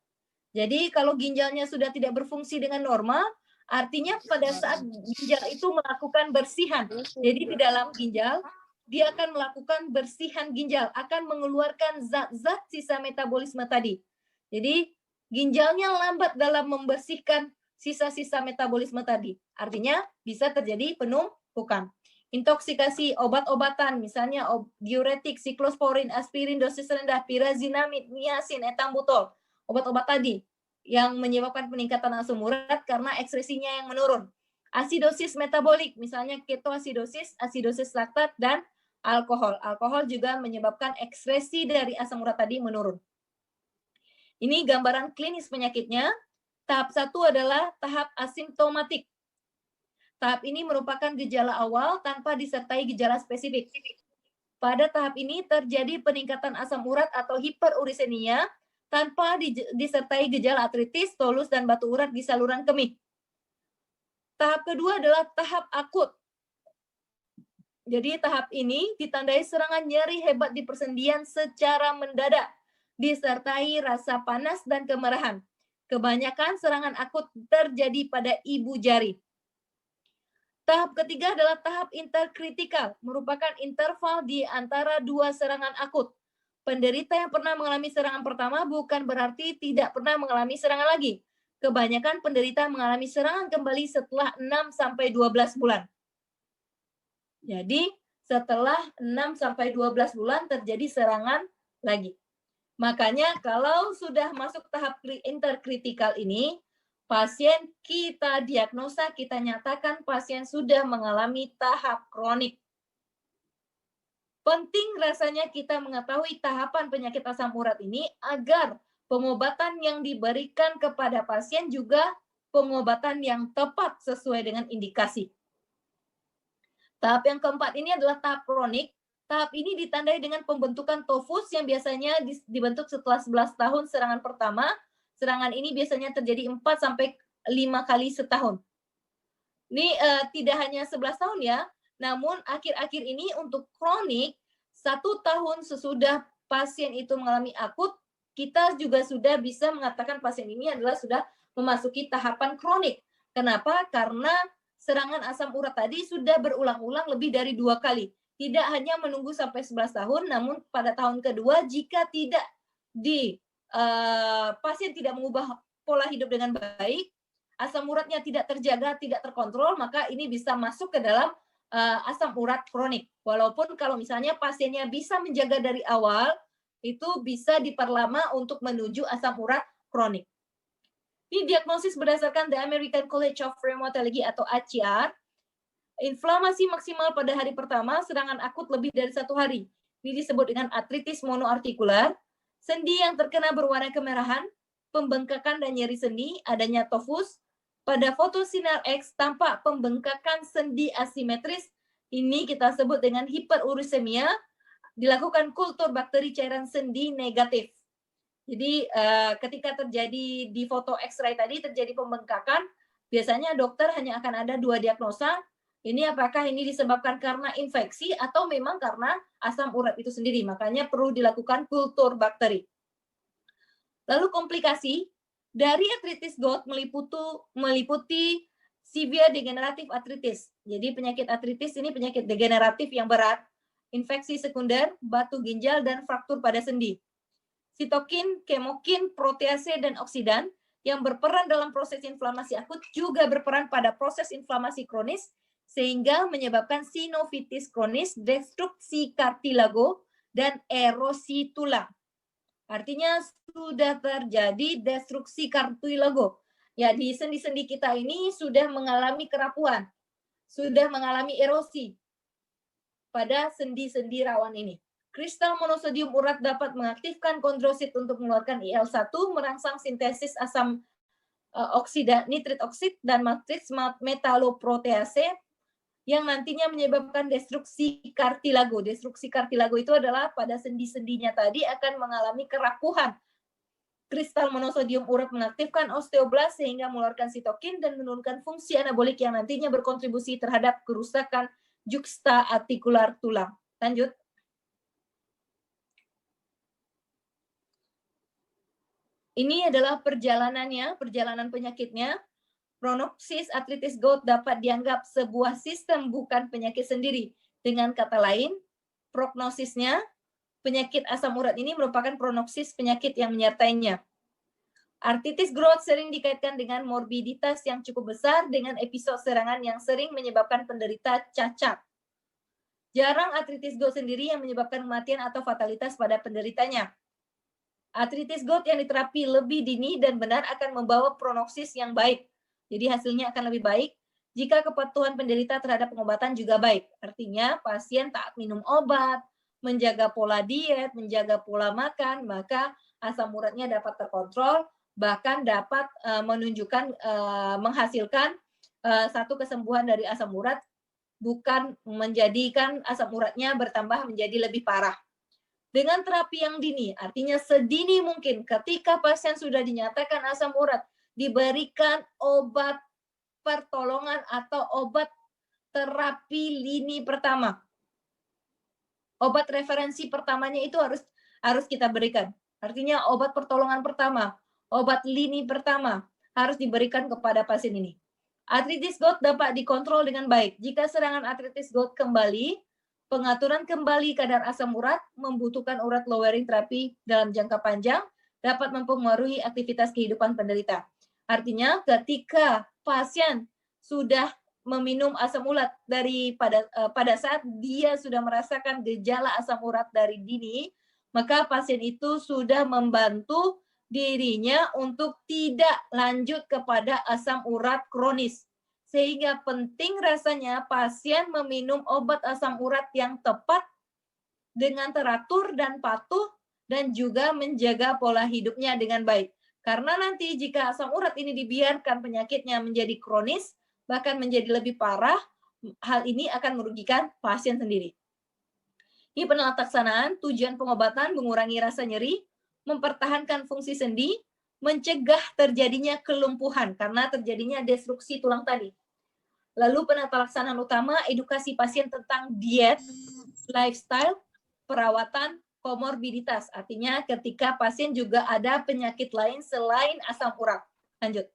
Jadi kalau ginjalnya sudah tidak berfungsi dengan normal, artinya pada saat ginjal itu melakukan bersihan. Jadi di dalam ginjal, dia akan melakukan bersihan ginjal, akan mengeluarkan zat-zat sisa metabolisme tadi. Jadi ginjalnya lambat dalam membersihkan sisa-sisa metabolisme tadi. Artinya bisa terjadi penumpukan. Intoksikasi obat-obatan, misalnya diuretik, siklosporin, aspirin, dosis rendah, pirazinamid, niacin, etambutol. Obat-obat tadi yang menyebabkan peningkatan asam urat karena ekskresinya yang menurun. Asidosis metabolik, misalnya ketoasidosis, asidosis laktat, dan alkohol. Alkohol juga menyebabkan ekskresi dari asam urat tadi menurun. Ini gambaran klinis penyakitnya. Tahap 1 adalah tahap asimptomatik. Tahap ini merupakan gejala awal tanpa disertai gejala spesifik. Pada tahap ini terjadi peningkatan asam urat atau hiperurisemia tanpa disertai gejala artritis, tolus, dan batu urat di saluran kemih. Tahap kedua adalah tahap akut. Jadi tahap ini ditandai serangan nyeri hebat di persendian secara mendadak, disertai rasa panas dan kemerahan. Kebanyakan serangan akut terjadi pada ibu jari. Tahap ketiga adalah tahap interkritikal, merupakan interval di antara dua serangan akut. Penderita yang pernah mengalami serangan pertama bukan berarti tidak pernah mengalami serangan lagi. Kebanyakan penderita mengalami serangan kembali setelah 6-12 bulan. Jadi setelah 6-12 bulan terjadi serangan lagi. Makanya kalau sudah masuk tahap interkritikal ini, pasien kita diagnosa, kita nyatakan pasien sudah mengalami tahap kronik. Penting rasanya kita mengetahui tahapan penyakit asam urat ini agar pengobatan yang diberikan kepada pasien juga pengobatan yang tepat sesuai dengan indikasi. Tahap yang keempat ini adalah tahap kronik. Tahap ini ditandai dengan pembentukan tofus yang biasanya dibentuk setelah 11 tahun serangan pertama. Serangan ini biasanya terjadi 4 sampai 5 kali setahun. Ini tidak hanya 11 tahun ya, namun akhir-akhir ini untuk kronik, 1 tahun sesudah pasien itu mengalami akut, kita juga sudah bisa mengatakan pasien ini adalah sudah memasuki tahapan kronik. Kenapa? Karena serangan asam urat tadi sudah berulang-ulang lebih dari 2 kali. Tidak hanya menunggu sampai 11 tahun, namun pada tahun kedua jika tidak pasien tidak mengubah pola hidup dengan baik, asam uratnya tidak terjaga, tidak terkontrol, maka ini bisa masuk ke dalam asam urat kronik. Walaupun kalau misalnya pasiennya bisa menjaga dari awal, itu bisa diperlama untuk menuju asam urat kronik. Ini diagnosis berdasarkan The American College of Rheumatology atau ACR. Inflamasi maksimal pada hari pertama, serangan akut lebih dari 1 hari. Ini disebut dengan artritis monoartikular. Sendi yang terkena berwarna kemerahan, pembengkakan dan nyeri sendi, adanya tofus. Pada foto sinar X tampak pembengkakan sendi asimetris. Ini kita sebut dengan hiperurisemia. Dilakukan kultur bakteri cairan sendi negatif. Jadi ketika terjadi di foto X-ray tadi terjadi pembengkakan, biasanya dokter hanya akan ada 2 diagnosa. Ini apakah ini disebabkan karena infeksi atau memang karena asam urat itu sendiri. Makanya perlu dilakukan kultur bakteri. Lalu komplikasi dari artritis gout meliputi severe degenerative arthritis. Jadi penyakit artritis ini penyakit degeneratif yang berat, infeksi sekunder, batu ginjal, dan fraktur pada sendi. Sitokin, kemokin, protease, dan oksidan yang berperan dalam proses inflamasi akut juga berperan pada proses inflamasi kronis sehingga menyebabkan sinovitis kronis, destruksi kartilago, dan erosi tulang. Artinya sudah terjadi destruksi kartilago. Ya, di sendi-sendi kita ini sudah mengalami kerapuhan, sudah mengalami erosi pada sendi-sendi rawan ini. Kristal monosodium urat dapat mengaktifkan kondrosit untuk mengeluarkan IL-1, merangsang sintesis asam oksida, nitrit oksid, dan matriks metaloprotease yang nantinya menyebabkan destruksi kartilago. Destruksi kartilago itu adalah pada sendi-sendinya tadi akan mengalami kerapuhan. Kristal monosodium urat mengaktifkan osteoblas sehingga mengeluarkan sitokin dan menurunkan fungsi anabolik yang nantinya berkontribusi terhadap kerusakan juxta artikular tulang. Lanjut. Ini adalah perjalanannya, perjalanan penyakitnya. Prognosis artritis gout dapat dianggap sebuah sistem bukan penyakit sendiri. Dengan kata lain, prognosisnya, penyakit asam urat ini merupakan prognosis penyakit yang menyertainya. Artritis gout sering dikaitkan dengan morbiditas yang cukup besar dengan episode serangan yang sering menyebabkan penderita cacat. Jarang artritis gout sendiri yang menyebabkan kematian atau fatalitas pada penderitanya. Artritis gout yang diterapi lebih dini dan benar akan membawa prognosis yang baik. Jadi hasilnya akan lebih baik jika kepatuhan penderita terhadap pengobatan juga baik. Artinya pasien taat minum obat, menjaga pola diet, menjaga pola makan, maka asam uratnya dapat terkontrol, bahkan dapat menghasilkan satu kesembuhan dari asam urat, bukan menjadikan asam uratnya bertambah menjadi lebih parah. Dengan terapi yang dini, artinya sedini mungkin ketika pasien sudah dinyatakan asam urat, diberikan obat pertolongan atau obat terapi lini pertama. Obat referensi pertamanya itu harus kita berikan. Artinya obat pertolongan pertama, obat lini pertama harus diberikan kepada pasien ini. Artritis gout dapat dikontrol dengan baik. Jika serangan artritis gout kembali, pengaturan kembali kadar asam urat membutuhkan urat lowering terapi dalam jangka panjang dapat mempengaruhi aktivitas kehidupan penderita. Artinya ketika pasien sudah meminum asam urat pada saat dia sudah merasakan gejala asam urat dari dini, maka pasien itu sudah membantu dirinya untuk tidak lanjut kepada asam urat kronis. Sehingga penting rasanya pasien meminum obat asam urat yang tepat dengan teratur dan patuh dan juga menjaga pola hidupnya dengan baik. Karena nanti jika asam urat ini dibiarkan penyakitnya menjadi kronis, bahkan menjadi lebih parah, hal ini akan merugikan pasien sendiri. Ini penelaksanaan tujuan pengobatan mengurangi rasa nyeri, mempertahankan fungsi sendi, mencegah terjadinya kelumpuhan karena terjadinya destruksi tulang tadi. Lalu penata laksanaan utama edukasi pasien tentang diet, lifestyle, perawatan, komorbiditas. Artinya ketika pasien juga ada penyakit lain selain asam urat. Lanjut.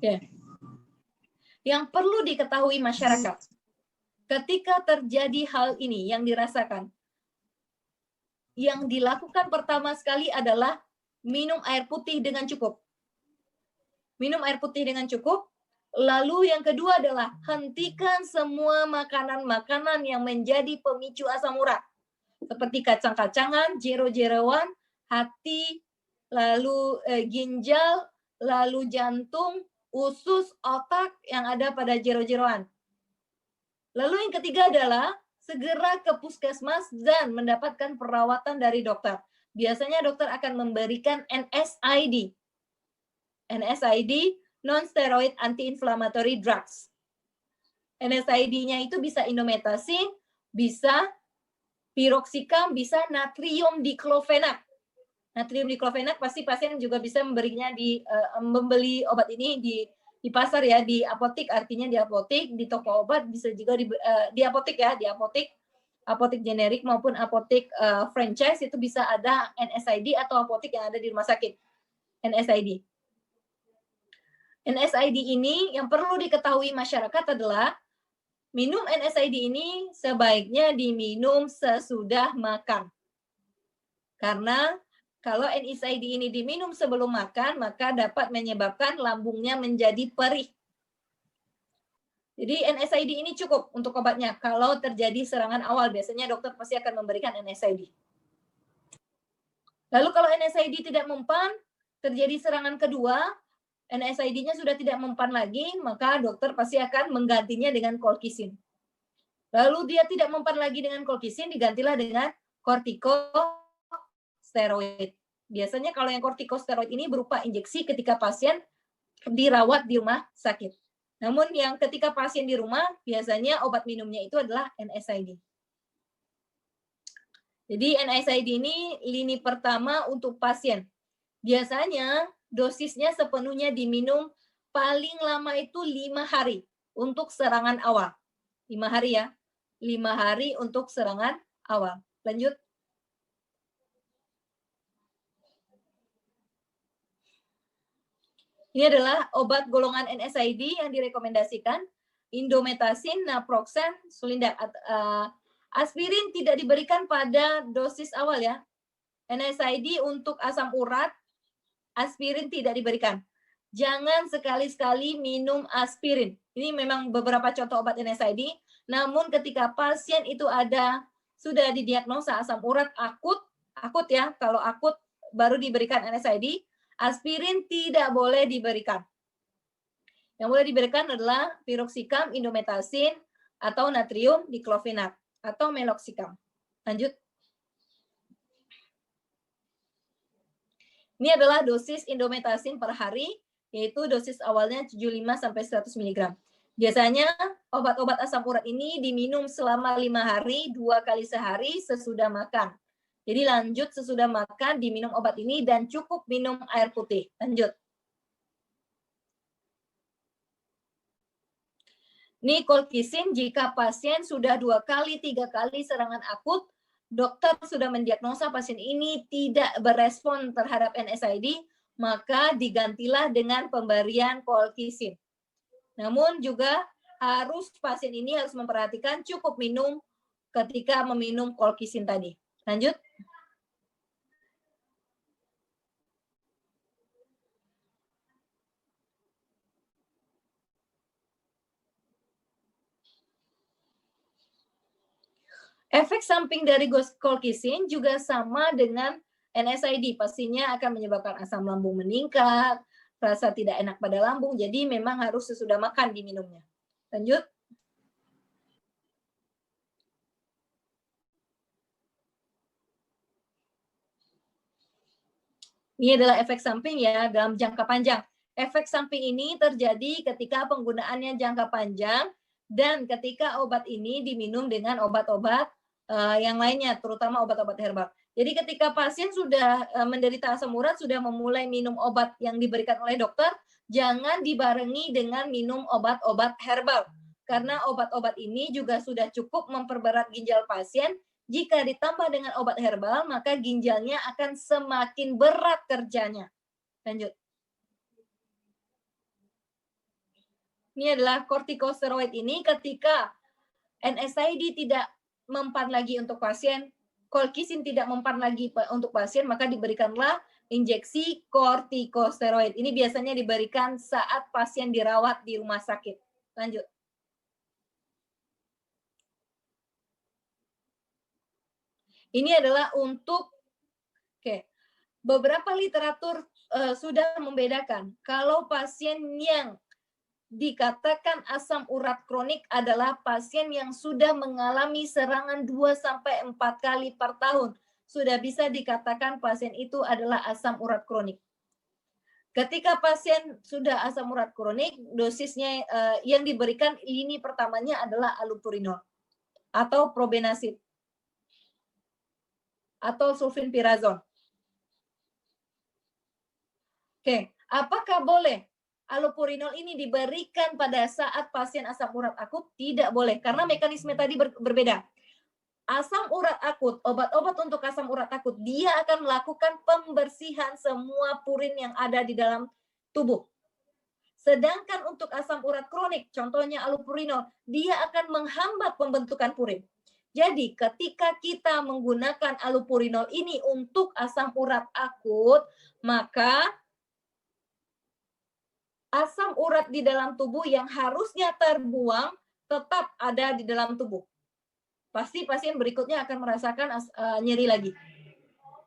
Ya. Yang perlu diketahui masyarakat, ketika terjadi hal ini yang dirasakan, yang dilakukan pertama sekali adalah minum air putih dengan cukup. Minum air putih dengan cukup. Lalu yang kedua adalah hentikan semua makanan-makanan yang menjadi pemicu asam urat. Seperti kacang-kacangan, jero-jeroan, hati, lalu ginjal, lalu jantung, usus, otak yang ada pada jero-jeroan. Lalu yang ketiga adalah segera ke puskesmas dan mendapatkan perawatan dari dokter. Biasanya dokter akan memberikan NSAID. NSAID, non-steroid anti-inflammatory drugs. NSAID-nya itu bisa indomethacin, bisa piroxicam, bisa natrium diklofenak. Natrium diklofenak pasti pasien juga bisa membeli obat ini di pasar ya, di apotek, artinya di apotek, di toko obat, bisa juga di apotek ya, di apotek generik maupun apotek franchise itu bisa ada NSAID atau apotek yang ada di rumah sakit. NSAID. NSAID ini yang perlu diketahui masyarakat adalah minum NSAID ini sebaiknya diminum sesudah makan. Karena kalau NSAID ini diminum sebelum makan, maka dapat menyebabkan lambungnya menjadi perih. Jadi NSAID ini cukup untuk obatnya. Kalau terjadi serangan awal, biasanya dokter pasti akan memberikan NSAID. Lalu kalau NSAID tidak mempan, terjadi serangan kedua, NSAID-nya sudah tidak mempan lagi, maka dokter pasti akan menggantinya dengan colchicine. Lalu dia tidak mempan lagi dengan colchicine, digantilah dengan kortikosteroid. Biasanya kalau yang kortikosteroid ini berupa injeksi ketika pasien dirawat di rumah sakit. Namun yang ketika pasien di rumah, biasanya obat minumnya itu adalah NSAID. Jadi NSAID ini lini pertama untuk pasien. Biasanya dosisnya sepenuhnya diminum paling lama itu 5 hari untuk serangan awal. 5 hari ya. 5 hari untuk serangan awal. Lanjut. Ini adalah obat golongan NSAID yang direkomendasikan. Indomethacin, naproxen, sulindac. Aspirin tidak diberikan pada dosis awal ya. NSAID untuk asam urat, aspirin tidak diberikan. Jangan sekali-sekali minum aspirin. Ini memang beberapa contoh obat NSAID. Namun ketika pasien itu sudah didiagnosa asam urat akut ya, kalau akut baru diberikan NSAID, aspirin tidak boleh diberikan. Yang boleh diberikan adalah piroxicam, indomethacin, atau natrium diklofenak, atau meloxicam. Lanjut. Ini adalah dosis indomethacin per hari, yaitu dosis awalnya 75-100 mg. Biasanya obat-obat asam urat ini diminum selama 5 hari, 2 kali sehari sesudah makan. Jadi lanjut sesudah makan diminum obat ini dan cukup minum air putih. Lanjut. Ini colchicine jika pasien sudah 2 kali, 3 kali serangan akut, dokter sudah mendiagnosa pasien ini tidak berespon terhadap NSAID, maka digantilah dengan pemberian colchicine. Namun juga pasien ini harus memperhatikan cukup minum ketika meminum colchicine tadi. Lanjut. Efek samping dari colchicine juga sama dengan NSAID, pastinya akan menyebabkan asam lambung meningkat, rasa tidak enak pada lambung, jadi memang harus sesudah makan diminumnya. Lanjut. Ini adalah efek samping ya dalam jangka panjang. Efek samping ini terjadi ketika penggunaannya jangka panjang dan ketika obat ini diminum dengan obat-obat yang lainnya, terutama obat-obat herbal. Jadi ketika pasien sudah menderita asam urat, sudah memulai minum obat yang diberikan oleh dokter, jangan dibarengi dengan minum obat-obat herbal. Karena obat-obat ini juga sudah cukup memperberat ginjal pasien. Jika ditambah dengan obat herbal, maka ginjalnya akan semakin berat kerjanya. Lanjut. Ini adalah kortikosteroid ini ketika NSAID tidak mempan lagi untuk pasien, colchicine tidak mempan lagi untuk pasien, maka diberikanlah injeksi kortikosteroid. Ini biasanya diberikan saat pasien dirawat di rumah sakit. Lanjut. Ini adalah untuk beberapa literatur sudah membedakan kalau pasien yang dikatakan asam urat kronik adalah pasien yang sudah mengalami serangan 2-4 kali per tahun. Sudah bisa dikatakan pasien itu adalah asam urat kronik. Ketika pasien sudah asam urat kronik, dosisnya yang diberikan lini pertamanya adalah allopurinol atau probenecid atau sulfenpirazon. Apakah boleh allopurinol ini diberikan pada saat pasien asam urat akut? Tidak boleh, karena mekanisme tadi berbeda. Asam urat akut, obat-obat untuk asam urat akut, dia akan melakukan pembersihan semua purin yang ada di dalam tubuh. Sedangkan untuk asam urat kronik, contohnya allopurinol, dia akan menghambat pembentukan purin. Jadi ketika kita menggunakan allopurinol ini untuk asam urat akut, maka asam urat di dalam tubuh yang harusnya terbuang tetap ada di dalam tubuh. Pasti pasien berikutnya akan merasakan nyeri lagi.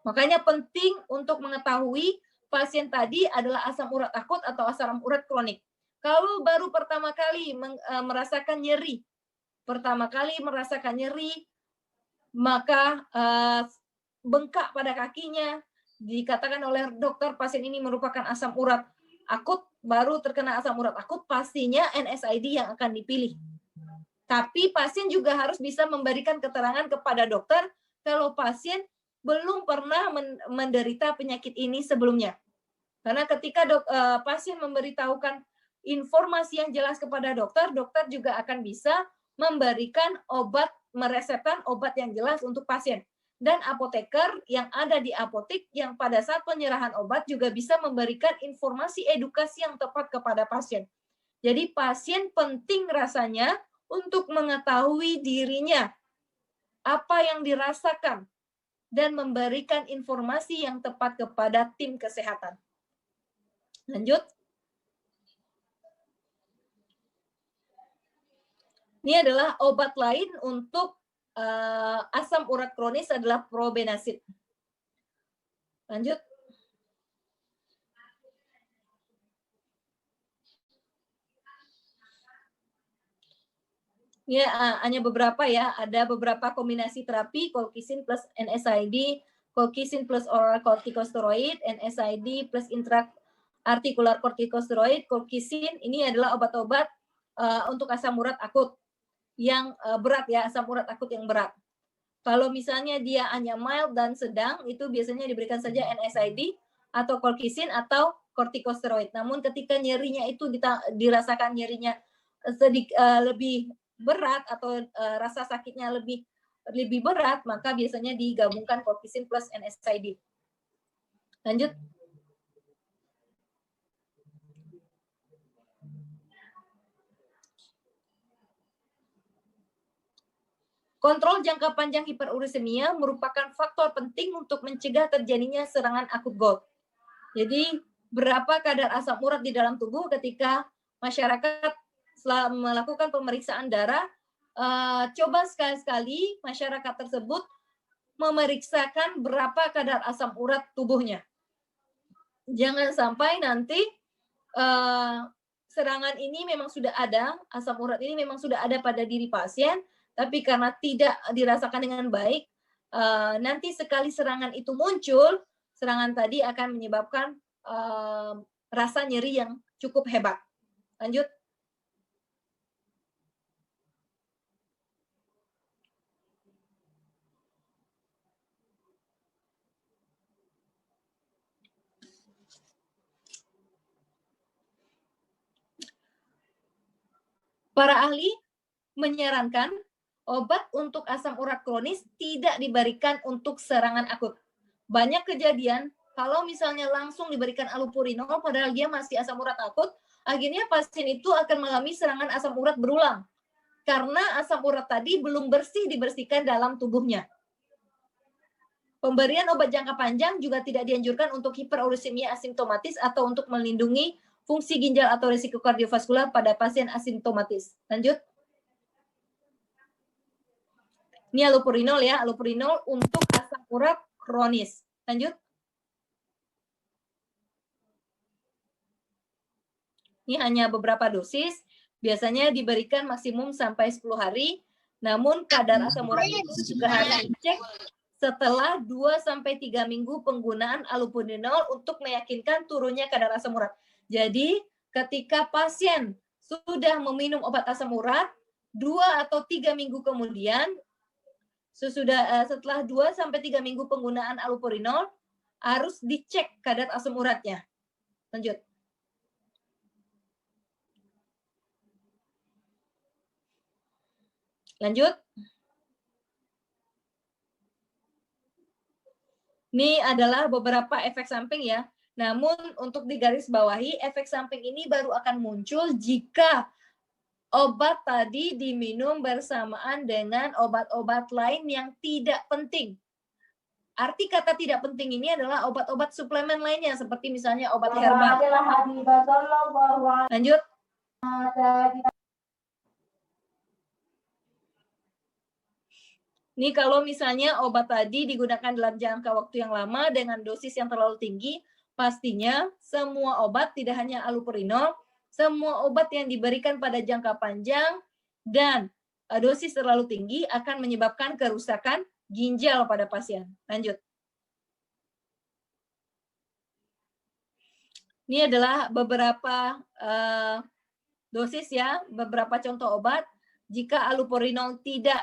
Makanya penting untuk mengetahui pasien tadi adalah asam urat akut atau asam urat kronik. Kalau baru pertama kali merasakan nyeri, maka bengkak pada kakinya, dikatakan oleh dokter pasien ini merupakan asam urat akut, baru terkena asam urat akut, pastinya NSAID yang akan dipilih. Tapi pasien juga harus bisa memberikan keterangan kepada dokter kalau pasien belum pernah menderita penyakit ini sebelumnya. Karena ketika pasien memberitahukan informasi yang jelas kepada dokter, dokter juga akan bisa memberikan obat, meresepkan obat yang jelas untuk pasien. Dan apoteker yang ada di apotek yang pada saat penyerahan obat juga bisa memberikan informasi edukasi yang tepat kepada pasien. Jadi pasien penting rasanya untuk mengetahui dirinya, apa yang dirasakan, dan memberikan informasi yang tepat kepada tim kesehatan. Lanjut. Ini adalah obat lain untuk asam urat kronis adalah probenecid. Lanjut. Ini hanya beberapa ya, ada beberapa kombinasi terapi, colchicine plus NSAID, colchicine plus oral corticosteroid, NSAID plus intra-articular corticosteroid, colchicine ini adalah obat-obat untuk asam urat akut yang berat ya, asam urat akut yang berat. Kalau misalnya dia hanya mild dan sedang, itu biasanya diberikan saja NSAID atau colchicine atau corticosteroid. Namun ketika nyerinya itu dirasakan nyerinya lebih berat atau rasa sakitnya lebih berat, maka biasanya digabungkan colchicine plus NSAID. Lanjut. Kontrol jangka panjang hiperurisemia merupakan faktor penting untuk mencegah terjadinya serangan akut GOLD. Jadi, berapa kadar asam urat di dalam tubuh ketika masyarakat setelah melakukan pemeriksaan darah, coba sekali-sekali masyarakat tersebut memeriksakan berapa kadar asam urat tubuhnya. Jangan sampai nanti serangan ini memang sudah ada, asam urat ini memang sudah ada pada diri pasien, tapi karena tidak dirasakan dengan baik, nanti sekali serangan itu muncul, serangan tadi akan menyebabkan rasa nyeri yang cukup hebat. Lanjut. Para ahli menyarankan obat untuk asam urat kronis tidak diberikan untuk serangan akut. Banyak kejadian kalau misalnya langsung diberikan allopurinol padahal dia masih asam urat akut, akhirnya pasien itu akan mengalami serangan asam urat berulang. Karena asam urat tadi belum dibersihkan dalam tubuhnya. Pemberian obat jangka panjang juga tidak dianjurkan untuk hiperurisemia asimptomatis atau untuk melindungi fungsi ginjal atau risiko kardiovaskular pada pasien asimptomatis. Lanjut. Ini allopurinol ya, allopurinol untuk asam urat kronis. Lanjut. Ini hanya beberapa dosis, biasanya diberikan maksimum sampai 10 hari, namun kadar asam urat itu juga harus dicek setelah 2-3 minggu penggunaan allopurinol untuk meyakinkan turunnya kadar asam urat. Jadi, ketika pasien sudah meminum obat asam urat, 2 atau 3 minggu kemudian, setelah 2-3 minggu penggunaan allopurinol, harus dicek kadar asam uratnya. Lanjut. Lanjut. Ini adalah beberapa efek samping ya. Namun untuk digarisbawahi, efek samping ini baru akan muncul jika obat tadi diminum bersamaan dengan obat-obat lain yang tidak penting. Arti kata tidak penting ini adalah obat-obat suplemen lainnya, seperti misalnya obat herbal. Lanjut. Ini kalau misalnya obat tadi digunakan dalam jangka waktu yang lama dengan dosis yang terlalu tinggi, pastinya semua obat, tidak hanya allopurinol, semua obat yang diberikan pada jangka panjang dan dosis terlalu tinggi akan menyebabkan kerusakan ginjal pada pasien. Lanjut. Ini adalah beberapa dosis ya, beberapa contoh obat. Jika allopurinol tidak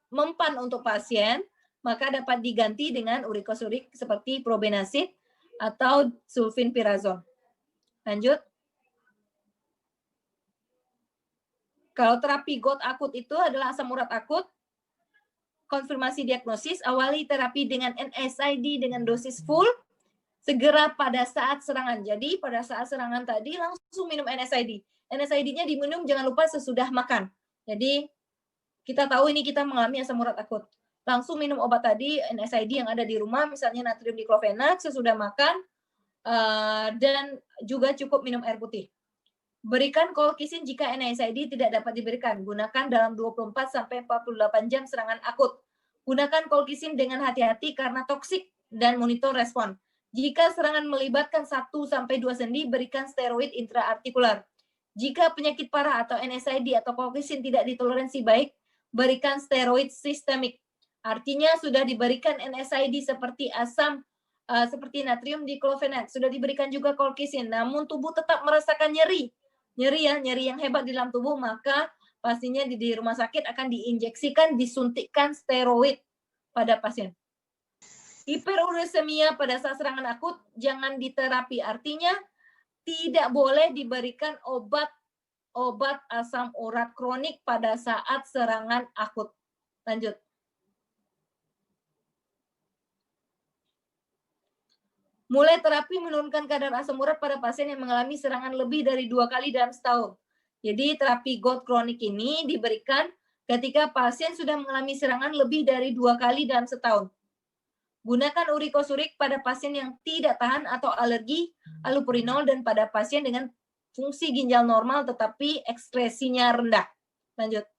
mempan untuk pasien, maka dapat diganti dengan urikosurik seperti probenecid atau sulfinpirazon. Lanjut. Kalau terapi GOT akut itu adalah asam urat akut, konfirmasi diagnosis, awali terapi dengan NSAID dengan dosis full, segera pada saat serangan. Jadi pada saat serangan tadi langsung minum NSAID. NSAID-nya diminum jangan lupa sesudah makan. Jadi kita tahu ini kita mengalami asam urat akut. Langsung minum obat tadi, NSAID yang ada di rumah, misalnya natrium diklofenak sesudah makan, dan juga cukup minum air putih. Berikan colchicine jika NSAID tidak dapat diberikan. Gunakan dalam 24-48 jam serangan akut. Gunakan colchicine dengan hati-hati karena toksik dan monitor respon. Jika serangan melibatkan 1-2 sendi, berikan steroid intraartikular. Jika penyakit parah atau NSAID atau colchicine tidak ditoleransi baik, berikan steroid sistemik. Artinya sudah diberikan NSAID seperti seperti natrium diklofenak, sudah diberikan juga colchicine, namun tubuh tetap merasakan nyeri yang hebat di dalam tubuh, maka pastinya di rumah sakit akan diinjeksikan, disuntikkan steroid pada pasien. Hiperurisemia pada saat serangan akut jangan diterapi, artinya tidak boleh diberikan obat asam urat kronik pada saat serangan akut. Lanjut. Mulai terapi menurunkan kadar asam urat pada pasien yang mengalami serangan lebih dari 2 kali dalam setahun. Jadi terapi GOT kronik ini diberikan ketika pasien sudah mengalami serangan lebih dari 2 kali dalam setahun. Gunakan urikosurik pada pasien yang tidak tahan atau alergi allopurinol dan pada pasien dengan fungsi ginjal normal tetapi ekskresinya rendah. Lanjut.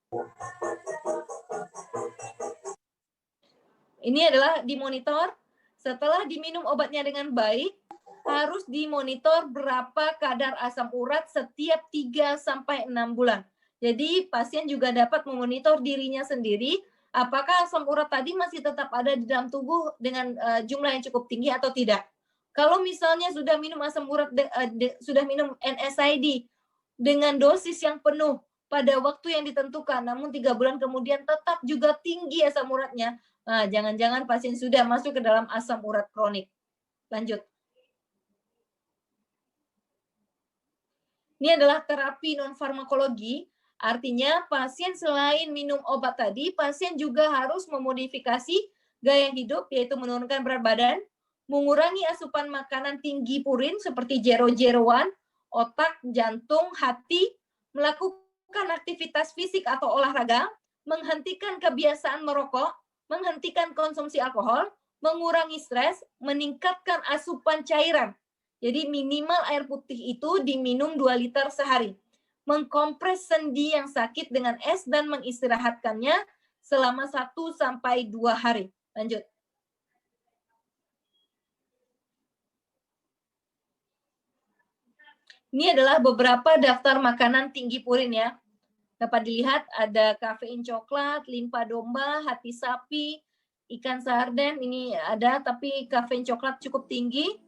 Ini adalah dimonitor. Setelah diminum obatnya dengan baik, harus dimonitor berapa kadar asam urat setiap 3-6 bulan. Jadi pasien juga dapat memonitor dirinya sendiri, apakah asam urat tadi masih tetap ada di dalam tubuh dengan jumlah yang cukup tinggi atau tidak. Kalau misalnya sudah minum asam urat, sudah minum NSAID dengan dosis yang penuh pada waktu yang ditentukan, namun 3 bulan kemudian tetap juga tinggi asam uratnya, nah, jangan-jangan pasien sudah masuk ke dalam asam urat kronik. Lanjut. Ini adalah terapi non-farmakologi, artinya pasien selain minum obat tadi, pasien juga harus memodifikasi gaya hidup, yaitu menurunkan berat badan, mengurangi asupan makanan tinggi purin seperti jeroan, otak, jantung, hati, melakukan aktivitas fisik atau olahraga, menghentikan kebiasaan merokok, menghentikan konsumsi alkohol, mengurangi stres, meningkatkan asupan cairan. Jadi minimal air putih itu diminum 2 liter sehari. Mengkompres sendi yang sakit dengan es dan mengistirahatkannya selama 1-2 hari. Lanjut. Ini adalah beberapa daftar makanan tinggi purin ya. Dapat dilihat ada kafein coklat, limpa domba, hati sapi, ikan sarden, ini ada tapi kafein coklat cukup tinggi.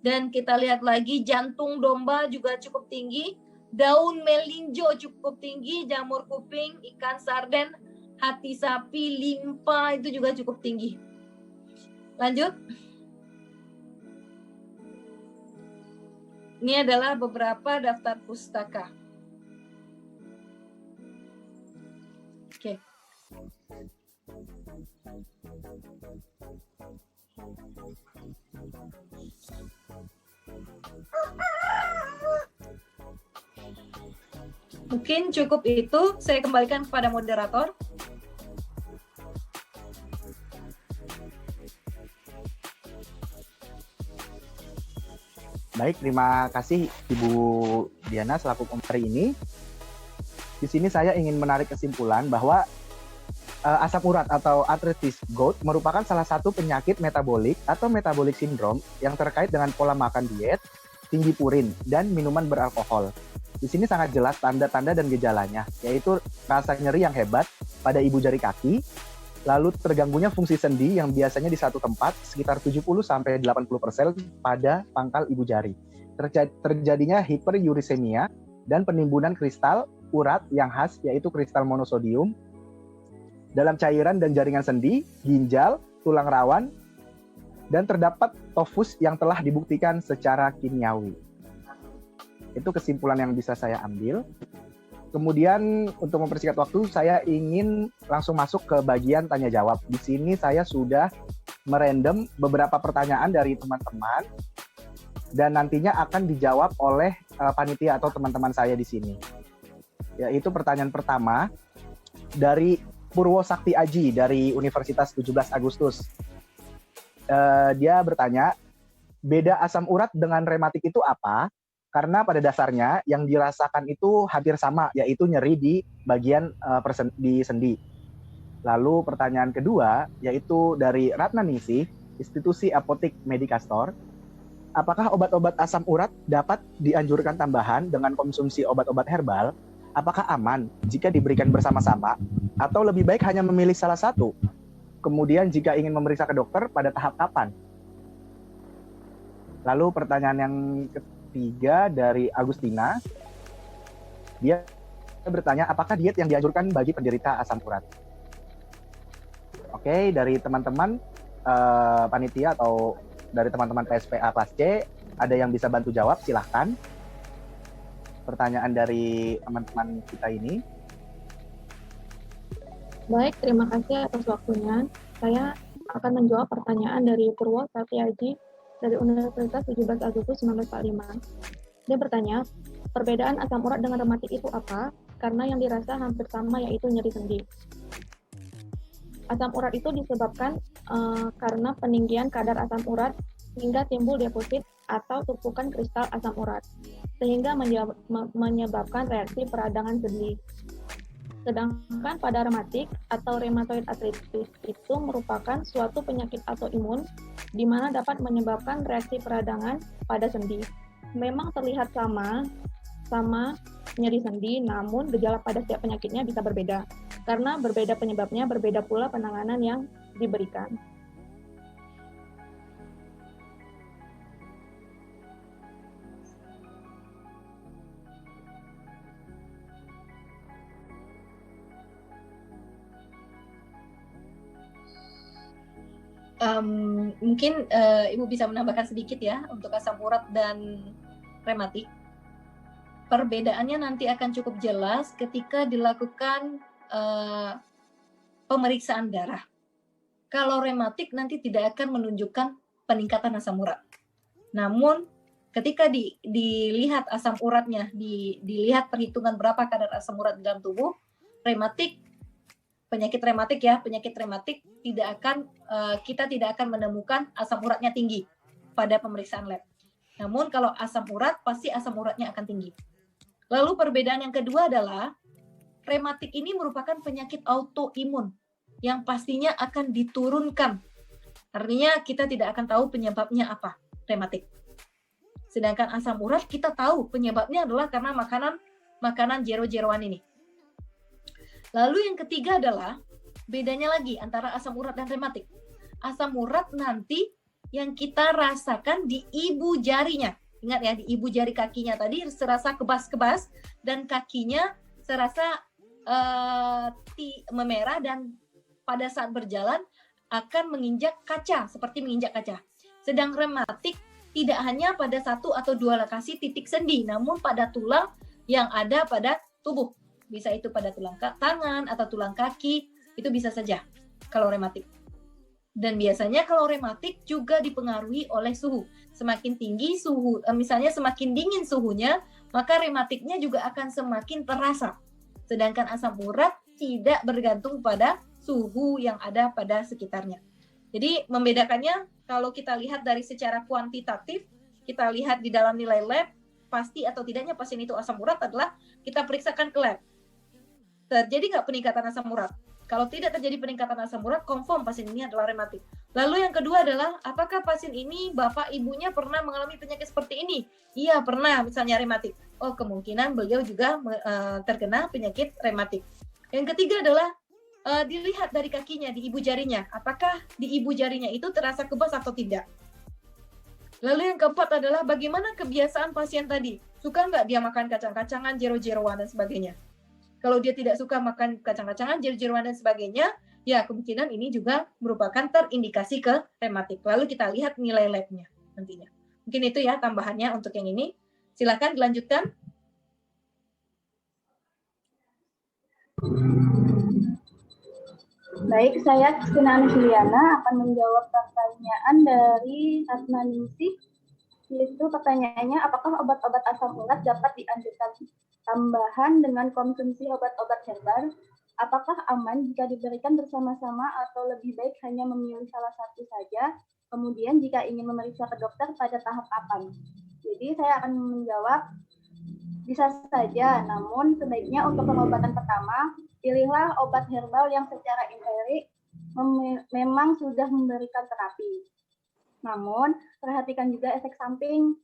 Dan kita lihat lagi jantung domba juga cukup tinggi, daun melinjo cukup tinggi, jamur kuping, ikan sarden, hati sapi, limpa itu juga cukup tinggi. Lanjut. Ini adalah beberapa daftar pustaka. Oke. Mungkin cukup itu, saya kembalikan kepada moderator. Baik, terima kasih Ibu Diana selaku pemateri ini. Di sini saya ingin menarik kesimpulan bahwa asam urat atau arthritis gout merupakan salah satu penyakit metabolik atau metabolic syndrome yang terkait dengan pola makan diet, tinggi purin, dan minuman beralkohol. Di sini sangat jelas tanda-tanda dan gejalanya, yaitu rasa nyeri yang hebat pada ibu jari kaki, lalu terganggunya fungsi sendi yang biasanya di satu tempat sekitar 70-80% pada pangkal ibu jari. Terjadinya hiperurisemia dan penimbunan kristal urat yang khas, yaitu kristal monosodium dalam cairan dan jaringan sendi, ginjal, tulang rawan, dan terdapat tofus yang telah dibuktikan secara kimiawi. Itu kesimpulan yang bisa saya ambil. Kemudian untuk mempersingkat waktu, saya ingin langsung masuk ke bagian tanya jawab. Di sini saya sudah merandom beberapa pertanyaan dari teman-teman dan nantinya akan dijawab oleh panitia atau teman-teman saya di sini. Yaitu pertanyaan pertama dari Purwo Sakti Aji dari Universitas 17 Agustus. Dia bertanya, beda asam urat dengan rematik itu apa? Karena pada dasarnya yang dirasakan itu hampir sama, yaitu nyeri di bagian di sendi. Lalu pertanyaan kedua, yaitu dari Ratna Ningsih, Institusi Apotik Medikastor. Apakah obat-obat asam urat dapat dianjurkan tambahan dengan konsumsi obat-obat herbal? Apakah aman jika diberikan bersama-sama? Atau lebih baik hanya memilih salah satu? Kemudian jika ingin memeriksa ke dokter, pada tahap kapan? Lalu pertanyaan yang ketiga dari Agustina, dia bertanya apakah diet yang dianjurkan bagi penderita asam urat? Oke, dari teman-teman panitia atau dari teman-teman PSPA kelas C, ada yang bisa bantu jawab, silahkan. Pertanyaan dari teman-teman kita ini. Baik, terima kasih atas waktunya. Saya akan menjawab pertanyaan dari Purwo Sakti Aji dari Universitas 17 Agustus 1945. Dia bertanya, perbedaan asam urat dengan rematik itu apa? Karena yang dirasa hampir sama yaitu nyeri sendi. Asam urat itu disebabkan karena peninggian kadar asam urat hingga timbul deposit atau tumpukan kristal asam urat, sehingga menyebabkan reaksi peradangan sendi. Sedangkan pada rematik atau rheumatoid arthritis itu merupakan suatu penyakit autoimun di mana dapat menyebabkan reaksi peradangan pada sendi. Memang terlihat sama nyeri sendi, namun gejala pada setiap penyakitnya bisa berbeda. Karena berbeda penyebabnya, berbeda pula penanganan yang diberikan. Mungkin Ibu bisa menambahkan sedikit ya untuk asam urat dan rematik. Perbedaannya nanti akan cukup jelas ketika dilakukan pemeriksaan darah. Kalau rematik nanti tidak akan menunjukkan peningkatan asam urat. Namun ketika dilihat asam uratnya, dilihat perhitungan berapa kadar asam urat di dalam tubuh, penyakit rematik kita tidak akan menemukan asam uratnya tinggi pada pemeriksaan lab. Namun kalau asam urat pasti asam uratnya akan tinggi. Lalu perbedaan yang kedua adalah rematik ini merupakan penyakit autoimun yang pastinya akan diturunkan. Artinya kita tidak akan tahu penyebabnya apa, rematik. Sedangkan asam urat kita tahu penyebabnya adalah karena makanan jero-jeroan ini. Lalu yang ketiga adalah bedanya lagi antara asam urat dan rematik. Asam urat nanti yang kita rasakan di ibu jarinya. Ingat ya, di ibu jari kakinya tadi serasa kebas-kebas dan kakinya serasa memerah dan pada saat berjalan akan menginjak kaca, seperti menginjak kaca. Sedang rematik tidak hanya pada satu atau dua lokasi titik sendi, namun pada tulang yang ada pada tubuh. Bisa itu pada tulang tangan atau tulang kaki, itu bisa saja kalau rematik. Dan biasanya kalau rematik juga dipengaruhi oleh suhu. Semakin tinggi suhu, misalnya semakin dingin suhunya, maka rematiknya juga akan semakin terasa. Sedangkan asam urat tidak bergantung pada suhu yang ada pada sekitarnya. Jadi membedakannya kalau kita lihat dari secara kuantitatif, kita lihat di dalam nilai lab, pasti atau tidaknya pasien itu asam urat adalah kita periksakan ke lab. Terjadi nggak peningkatan asam urat? Kalau tidak terjadi peningkatan asam urat, confirm pasien ini adalah rematik. Lalu yang kedua adalah, apakah pasien ini bapak ibunya pernah mengalami penyakit seperti ini? Iya, pernah, misalnya rematik. Oh, kemungkinan beliau juga terkena penyakit rematik. Yang ketiga adalah dilihat dari kakinya, di ibu jarinya. Apakah di ibu jarinya itu terasa kebas atau tidak? Lalu yang keempat adalah bagaimana kebiasaan pasien tadi? Suka nggak dia makan kacang-kacangan, jero-jeroan, dan sebagainya? Kalau dia tidak suka makan kacang-kacangan, jero-jeroan, dan sebagainya, ya kemungkinan ini juga merupakan terindikasi ke rematik. Lalu kita lihat nilai labnya nantinya. Mungkin itu ya tambahannya untuk yang ini. Silakan dilanjutkan. Baik, saya Kristina Anusuliana akan menjawab pertanyaan dari Atmaningsih. Itu pertanyaannya, apakah obat-obat asam urat dapat dianjurkan tambahan dengan konsumsi obat-obat herbal? Apakah aman jika diberikan bersama-sama atau lebih baik hanya memilih salah satu saja? Kemudian jika ingin memeriksa ke dokter pada tahap kapan? Jadi saya akan menjawab, bisa saja, namun sebaiknya untuk pengobatan pertama, pilihlah obat herbal yang secara empirik memang sudah memberikan terapi. Namun, perhatikan juga efek samping.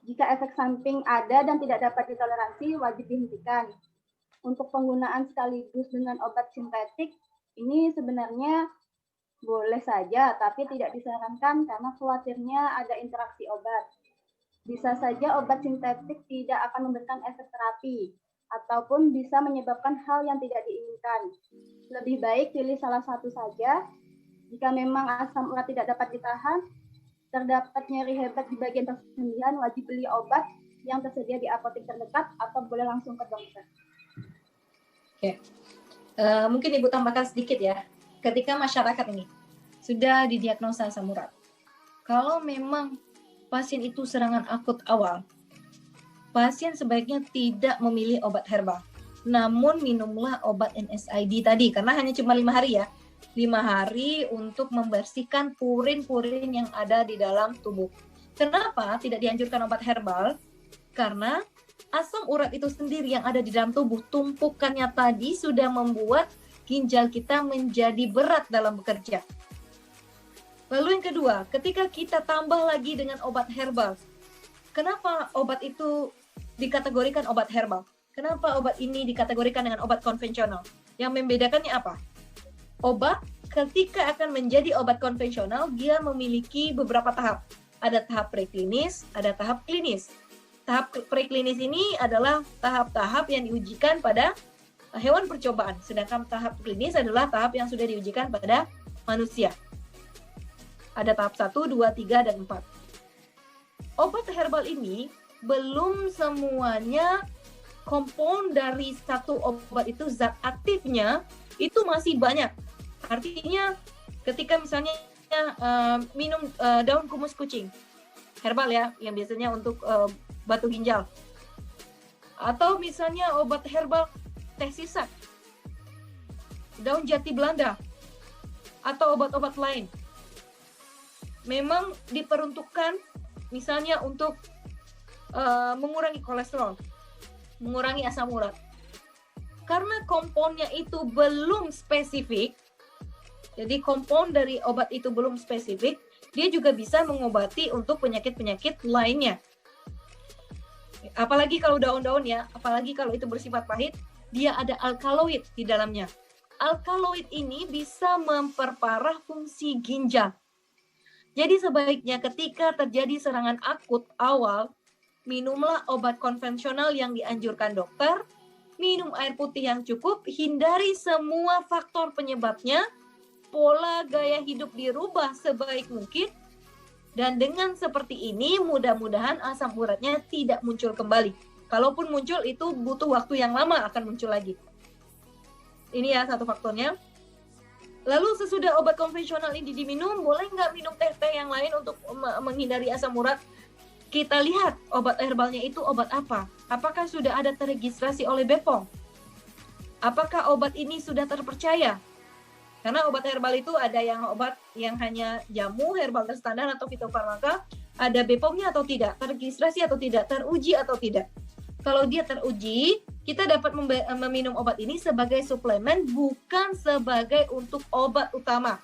Jika efek samping ada dan tidak dapat ditoleransi, wajib dihentikan. Untuk penggunaan sekaligus dengan obat sintetik, ini sebenarnya boleh saja, tapi tidak disarankan karena khawatirnya ada interaksi obat. Bisa saja obat sintetik tidak akan memberikan efek terapi, ataupun bisa menyebabkan hal yang tidak diinginkan. Lebih baik pilih salah satu saja. Jika memang asam urat tidak dapat ditahan, terdapat nyeri hebat di bagian persendian, wajib beli obat yang tersedia di apotek terdekat atau boleh langsung ke dokter. Oke. Mungkin Ibu tambahkan sedikit ya. Ketika masyarakat ini sudah didiagnosa asam urat, kalau memang pasien itu serangan akut awal, pasien sebaiknya tidak memilih obat herbal. Namun minumlah obat NSAID tadi, karena hanya cuma 5 hari ya. 5 hari untuk membersihkan purin-purin yang ada di dalam tubuh. Kenapa tidak dianjurkan obat herbal? Karena asam urat itu sendiri yang ada di dalam tubuh, tumpukannya tadi sudah membuat ginjal kita menjadi berat dalam bekerja. Lalu yang kedua, ketika kita tambah lagi dengan obat herbal, kenapa obat itu dikategorikan obat herbal? Kenapa obat ini dikategorikan dengan obat konvensional? Yang membedakannya apa? Obat ketika akan menjadi obat konvensional, dia memiliki beberapa tahap. Ada tahap preklinis, ada tahap klinis. Tahap preklinis ini adalah tahap-tahap yang diujikan pada hewan percobaan, sedangkan tahap klinis adalah tahap yang sudah diujikan pada manusia. Ada tahap 1, 2, 3, dan 4. Obat herbal ini belum semuanya kompon dari satu obat itu, zat aktifnya itu masih banyak. Artinya ketika misalnya minum daun kumus kucing, herbal ya, yang biasanya untuk batu ginjal. Atau misalnya obat herbal teh sirsak, daun jati Belanda, atau obat-obat lain. Memang diperuntukkan misalnya untuk mengurangi kolesterol, mengurangi asam urat. Karena komponnya itu belum spesifik, jadi kompon dari obat itu belum spesifik, dia juga bisa mengobati untuk penyakit-penyakit lainnya. Apalagi kalau daun-daun ya, apalagi kalau itu bersifat pahit, dia ada alkaloid di dalamnya. Alkaloid ini bisa memperparah fungsi ginjal. Jadi sebaiknya ketika terjadi serangan akut awal, minumlah obat konvensional yang dianjurkan dokter, minum air putih yang cukup, hindari semua faktor penyebabnya, pola gaya hidup dirubah sebaik mungkin, dan dengan seperti ini mudah-mudahan asam uratnya tidak muncul kembali. Kalaupun muncul itu butuh waktu yang lama akan muncul lagi. Ini ya satu faktornya. Lalu sesudah obat konvensional ini diminum, boleh nggak minum teh-teh yang lain untuk menghindari asam urat? Kita lihat obat herbalnya itu obat apa? Apakah sudah ada terregistrasi oleh BPOM? Apakah obat ini sudah terpercaya? Karena obat herbal itu ada yang obat yang hanya jamu, herbal terstandar atau fitofarmaka, ada BPOM-nya atau tidak, terregistrasi atau tidak, teruji atau tidak. Kalau dia teruji, kita dapat meminum obat ini sebagai suplemen, bukan sebagai untuk obat utama.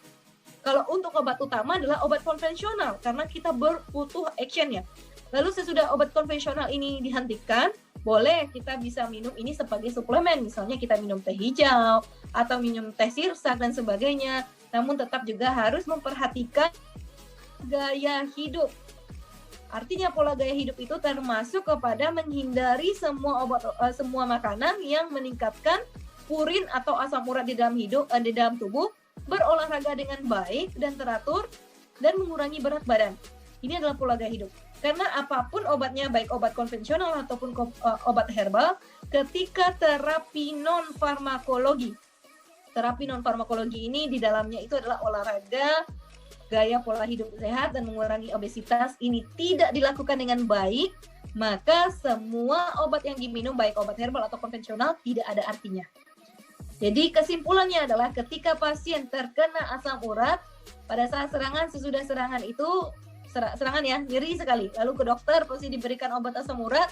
Kalau untuk obat utama adalah obat konvensional, karena kita butuh action-nya. Lalu sesudah obat konvensional ini dihentikan, boleh kita bisa minum ini sebagai suplemen. Misalnya kita minum teh hijau, atau minum teh sirsak dan sebagainya. Namun tetap juga harus memperhatikan gaya hidup. Artinya pola gaya hidup itu termasuk kepada menghindari semua makanan yang meningkatkan purin atau asam urat di dalam tubuh, berolahraga dengan baik dan teratur, dan mengurangi berat badan. Ini adalah pola gaya hidup. Karena apapun obatnya, baik obat konvensional ataupun obat herbal, ketika terapi non-farmakologi. Terapi non-farmakologi ini di dalamnya itu adalah olahraga, gaya pola hidup sehat, dan mengurangi obesitas. Ini tidak dilakukan dengan baik, maka semua obat yang diminum, baik obat herbal atau konvensional, tidak ada artinya. Jadi kesimpulannya adalah ketika pasien terkena asam urat, pada saat serangan, sesudah serangan itu, serangan ya, nyeri sekali. Lalu ke dokter, pasti diberikan obat asam urat,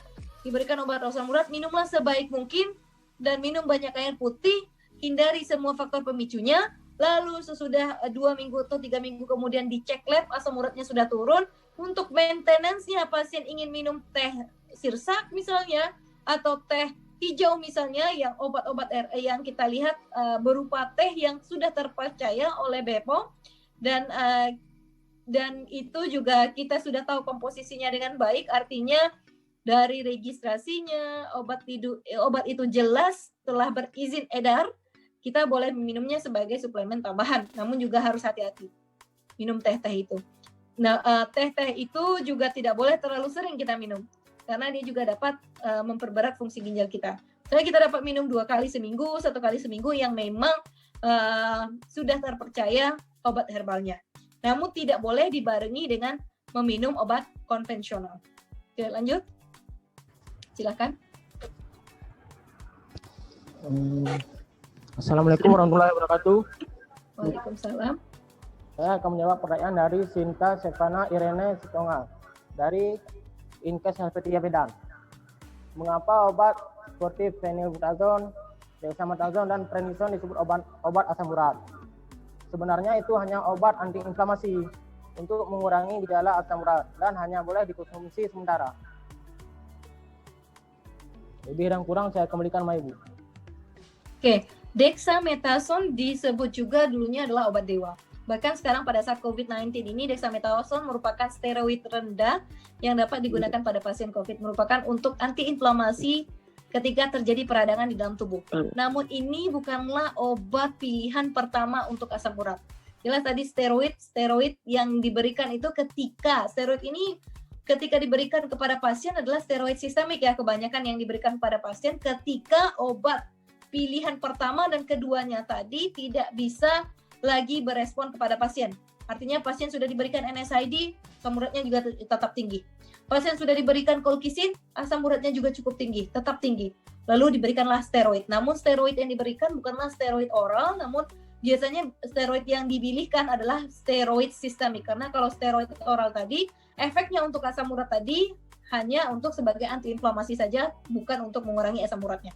minumlah sebaik mungkin, dan minum banyak air putih, hindari semua faktor pemicunya, lalu sesudah 2 minggu atau 3 minggu kemudian dicek lab, asam uratnya sudah turun. Untuk maintenance-nya, pasien ingin minum teh sirsak misalnya, atau teh hijau misalnya, yang obat-obat yang kita lihat berupa teh yang sudah terpercaya oleh BPOM, dan itu juga kita sudah tahu komposisinya dengan baik, artinya dari registrasinya obat itu jelas telah berizin edar, kita boleh meminumnya sebagai suplemen tambahan, namun juga harus hati-hati minum teh-teh itu. Nah, teh-teh itu juga tidak boleh terlalu sering kita minum, karena dia juga dapat memperberat fungsi ginjal kita. Jadi kita dapat minum 2 kali seminggu, 1 kali seminggu yang memang sudah terpercaya obat herbalnya. Namun tidak boleh dibarengi dengan meminum obat konvensional. Oke, lanjut. Silakan. Assalamualaikum warahmatullahi wabarakatuh. Waalaikumsalam. Saya akan menjawab pertanyaan dari Sinta Sevana Irene Sitonga dari Inkes Helvetia Medan. Mengapa obat seperti phenylbutazone, dexamethasone, dan prednisone disebut obat asam urat? Sebenarnya itu hanya obat antiinflamasi untuk mengurangi gejala asam urat dan hanya boleh dikonsumsi sementara. Lebih dan kurang saya kembalikan sama Ibu. Oke, dexamethasone disebut juga dulunya adalah obat dewa. Bahkan sekarang pada saat COVID-19 ini, dexamethasone merupakan steroid rendah yang dapat digunakan pada pasien COVID, merupakan untuk antiinflamasi ketika terjadi peradangan di dalam tubuh. Namun ini bukanlah obat pilihan pertama untuk asam urat. Jelas tadi steroid yang diberikan itu ketika diberikan kepada pasien adalah steroid sistemik ya, kebanyakan yang diberikan kepada pasien ketika obat pilihan pertama dan keduanya tadi tidak bisa lagi berespon kepada pasien. Artinya pasien sudah diberikan NSAID, asam uratnya juga tetap tinggi. Pasien sudah diberikan colchicine, asam uratnya juga cukup tinggi, tetap tinggi. Lalu diberikanlah steroid. Namun steroid yang diberikan bukanlah steroid oral, namun biasanya steroid yang dipilihkan adalah steroid sistemik. Karena kalau steroid oral tadi, efeknya untuk asam urat tadi hanya untuk sebagai antiinflamasi saja, bukan untuk mengurangi asam uratnya.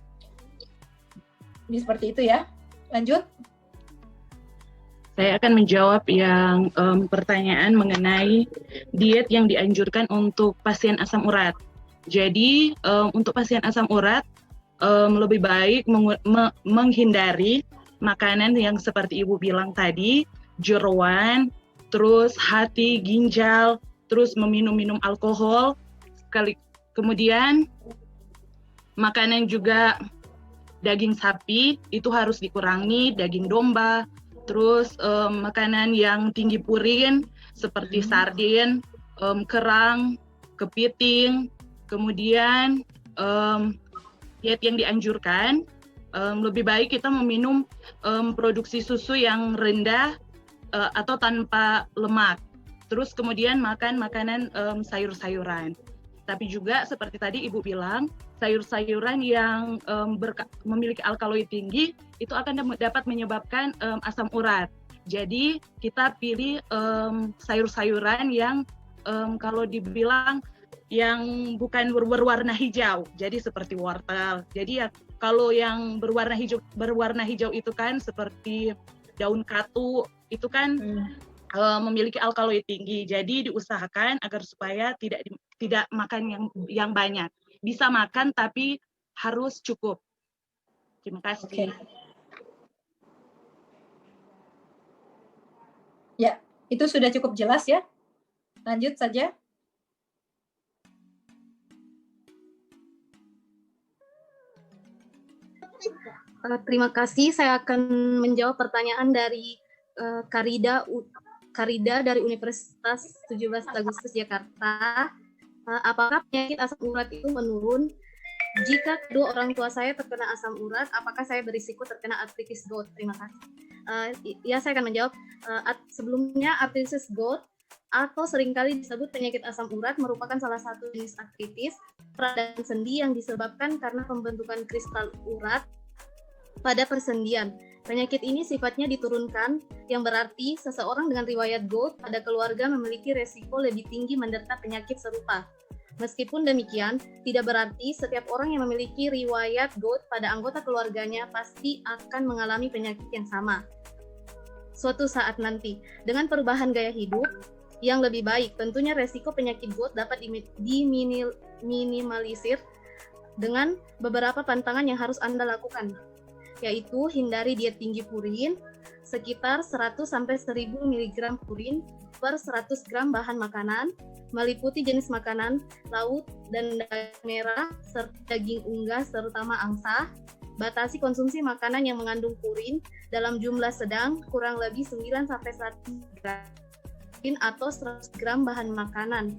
Ini seperti itu ya. Lanjut. Saya akan menjawab yang pertanyaan mengenai diet yang dianjurkan untuk pasien asam urat. Jadi untuk pasien asam urat lebih baik menghindari makanan yang seperti Ibu bilang tadi, jeroan, terus hati, ginjal, terus meminum alkohol. Kemudian makanan juga daging sapi itu harus dikurangi, daging domba. Terus makanan yang tinggi purin seperti sardin, kerang, kepiting, kemudian diet yang dianjurkan lebih baik kita meminum produksi susu yang rendah atau tanpa lemak. Terus kemudian makan makanan sayur-sayuran. Tapi juga seperti tadi Ibu bilang, sayur-sayuran yang memiliki alkaloid tinggi itu akan dapat menyebabkan asam urat. Jadi kita pilih sayur-sayuran yang kalau dibilang yang bukan berwarna hijau. Jadi seperti wortel. Jadi ya kalau yang berwarna hijau itu kan seperti daun katu itu kan memiliki alkaloid tinggi. Jadi diusahakan agar supaya tidak makan yang banyak. Bisa makan tapi harus cukup. Terima kasih. Okay. Ya, itu sudah cukup jelas ya. Lanjut saja. Terima kasih. Saya akan menjawab pertanyaan dari Karida dari Universitas 17 Agustus Jakarta. Apakah penyakit asam urat itu menurun jika kedua orang tua saya terkena asam urat? Apakah saya berisiko terkena artritis gout? Terima kasih. Ya, saya akan menjawab. Sebelumnya artritis gout atau seringkali disebut penyakit asam urat merupakan salah satu jenis artritis peradangan sendi yang disebabkan karena pembentukan kristal urat pada persendian. Penyakit ini sifatnya diturunkan, yang berarti seseorang dengan riwayat gout pada keluarga memiliki resiko lebih tinggi menderita penyakit serupa. Meskipun demikian, tidak berarti setiap orang yang memiliki riwayat gout pada anggota keluarganya pasti akan mengalami penyakit yang sama. Suatu saat nanti, dengan perubahan gaya hidup yang lebih baik, tentunya resiko penyakit gout dapat diminimalisir dengan beberapa pantangan yang harus Anda lakukan, yaitu hindari diet tinggi purin, sekitar 100-1000 mg purin per 100 gram bahan makanan, meliputi jenis makanan, laut, dan daging merah, serta daging unggas terutama angsa. Batasi konsumsi makanan yang mengandung purin dalam jumlah sedang, kurang lebih 9-11 gram atau 100 gram bahan makanan,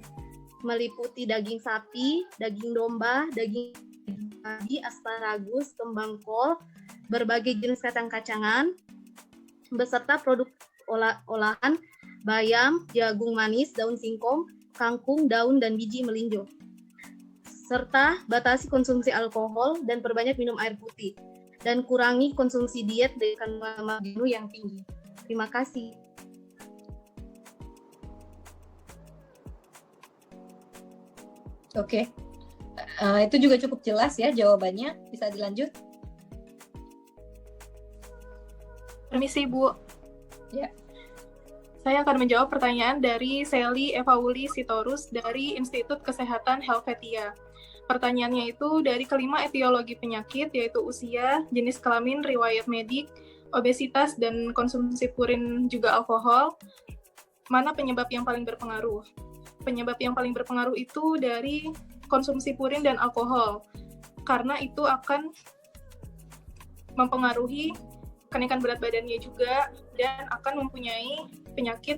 meliputi daging sapi, daging domba, daging babi, asparagus, kembang kol, berbagai jenis kacang-kacangan, beserta produk olahan, bayam, jagung manis, daun singkong, kangkung, daun, dan biji melinjo. Serta batasi konsumsi alkohol dan perbanyak minum air putih. Dan kurangi konsumsi diet dengan lemak jenuh yang tinggi. Terima kasih. Oke. Itu juga cukup jelas ya jawabannya. Bisa dilanjut? Permisi, Bu. Ya. Saya akan menjawab pertanyaan dari Sally Evauli Sitorus dari Institut Kesehatan Helvetia. Pertanyaannya itu dari kelima etiologi penyakit, yaitu usia, jenis kelamin, riwayat medik, obesitas, dan konsumsi purin juga alkohol. Mana penyebab yang paling berpengaruh? Penyebab yang paling berpengaruh itu dari konsumsi purin dan alkohol, karena itu akan mempengaruhi kenaikan berat badannya juga dan akan mempunyai penyakit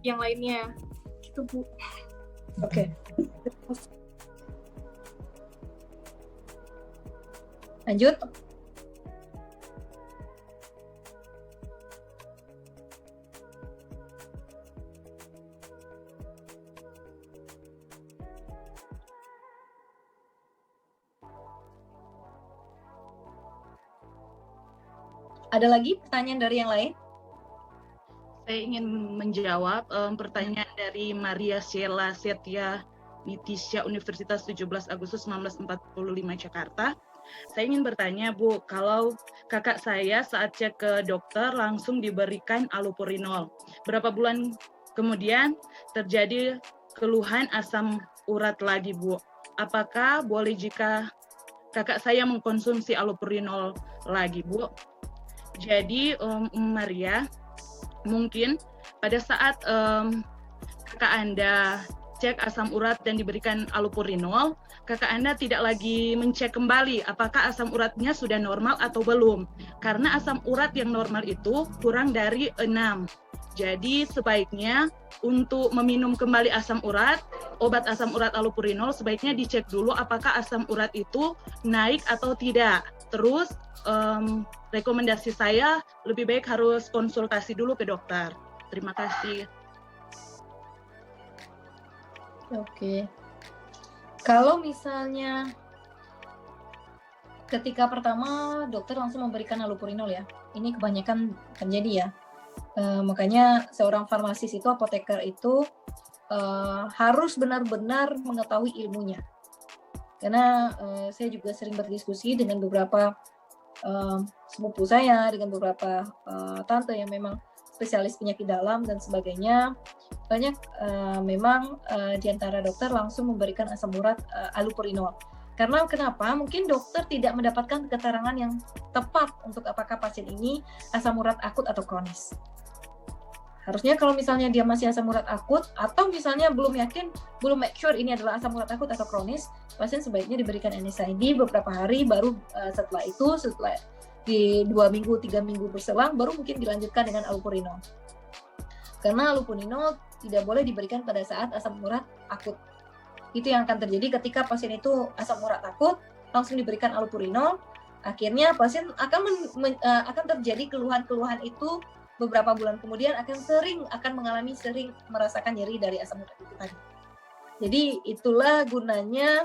yang lainnya. Gitu, Bu. Oke. Lanjut. Ada lagi pertanyaan dari yang lain? Saya ingin menjawab pertanyaan dari Maria Sheila Setia Nitisha Universitas 17 Agustus 1945 Jakarta. Saya ingin bertanya, Bu, kalau kakak saya saat cek ke dokter langsung diberikan allopurinol. Berapa bulan kemudian terjadi keluhan asam urat lagi, Bu? Apakah boleh jika kakak saya mengkonsumsi allopurinol lagi, Bu? Jadi, Maria, mungkin pada saat kakak Anda cek asam urat dan diberikan allopurinol, kakak Anda tidak lagi mencek kembali apakah asam uratnya sudah normal atau belum. Karena asam urat yang normal itu kurang dari 6. Jadi sebaiknya untuk meminum kembali asam urat, obat asam urat allopurinol sebaiknya dicek dulu apakah asam urat itu naik atau tidak. Terus rekomendasi saya lebih baik harus konsultasi dulu ke dokter. Terima kasih. Oke. Kalau misalnya ketika pertama dokter langsung memberikan allopurinol ya, ini kebanyakan terjadi ya. Makanya seorang farmasis itu, apoteker itu harus benar-benar mengetahui ilmunya. Karena saya juga sering berdiskusi dengan beberapa sepupu saya, dengan beberapa tante yang memang spesialis penyakit dalam dan sebagainya. Banyak memang di antara dokter langsung memberikan asam urat allopurinol. Karena kenapa? Mungkin dokter tidak mendapatkan keterangan yang tepat untuk apakah pasien ini asam urat akut atau kronis. Harusnya kalau misalnya dia masih asam urat akut atau misalnya belum yakin, belum make sure ini adalah asam urat akut atau kronis, pasien sebaiknya diberikan NSAID beberapa hari, baru setelah itu, setelah di 2 minggu, 3 minggu berselang, baru mungkin dilanjutkan dengan allopurinol. Karena allopurinol tidak boleh diberikan pada saat asam urat akut. Itu yang akan terjadi ketika pasien itu asam urat akut, langsung diberikan allopurinol, akhirnya pasien akan terjadi keluhan-keluhan itu beberapa bulan kemudian akan mengalami sering merasakan nyeri dari asam urat itu tadi. Jadi itulah gunanya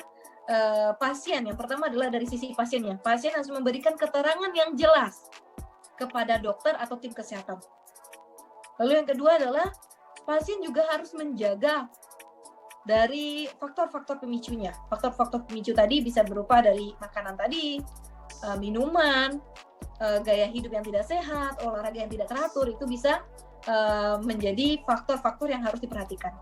pasien. Yang pertama adalah dari sisi pasiennya. Pasien harus memberikan keterangan yang jelas kepada dokter atau tim kesehatan. Lalu yang kedua adalah pasien juga harus menjaga dari faktor-faktor pemicunya. Faktor-faktor pemicu tadi bisa berupa dari makanan tadi, minuman, gaya hidup yang tidak sehat, olahraga yang tidak teratur, itu bisa menjadi faktor-faktor yang harus diperhatikan.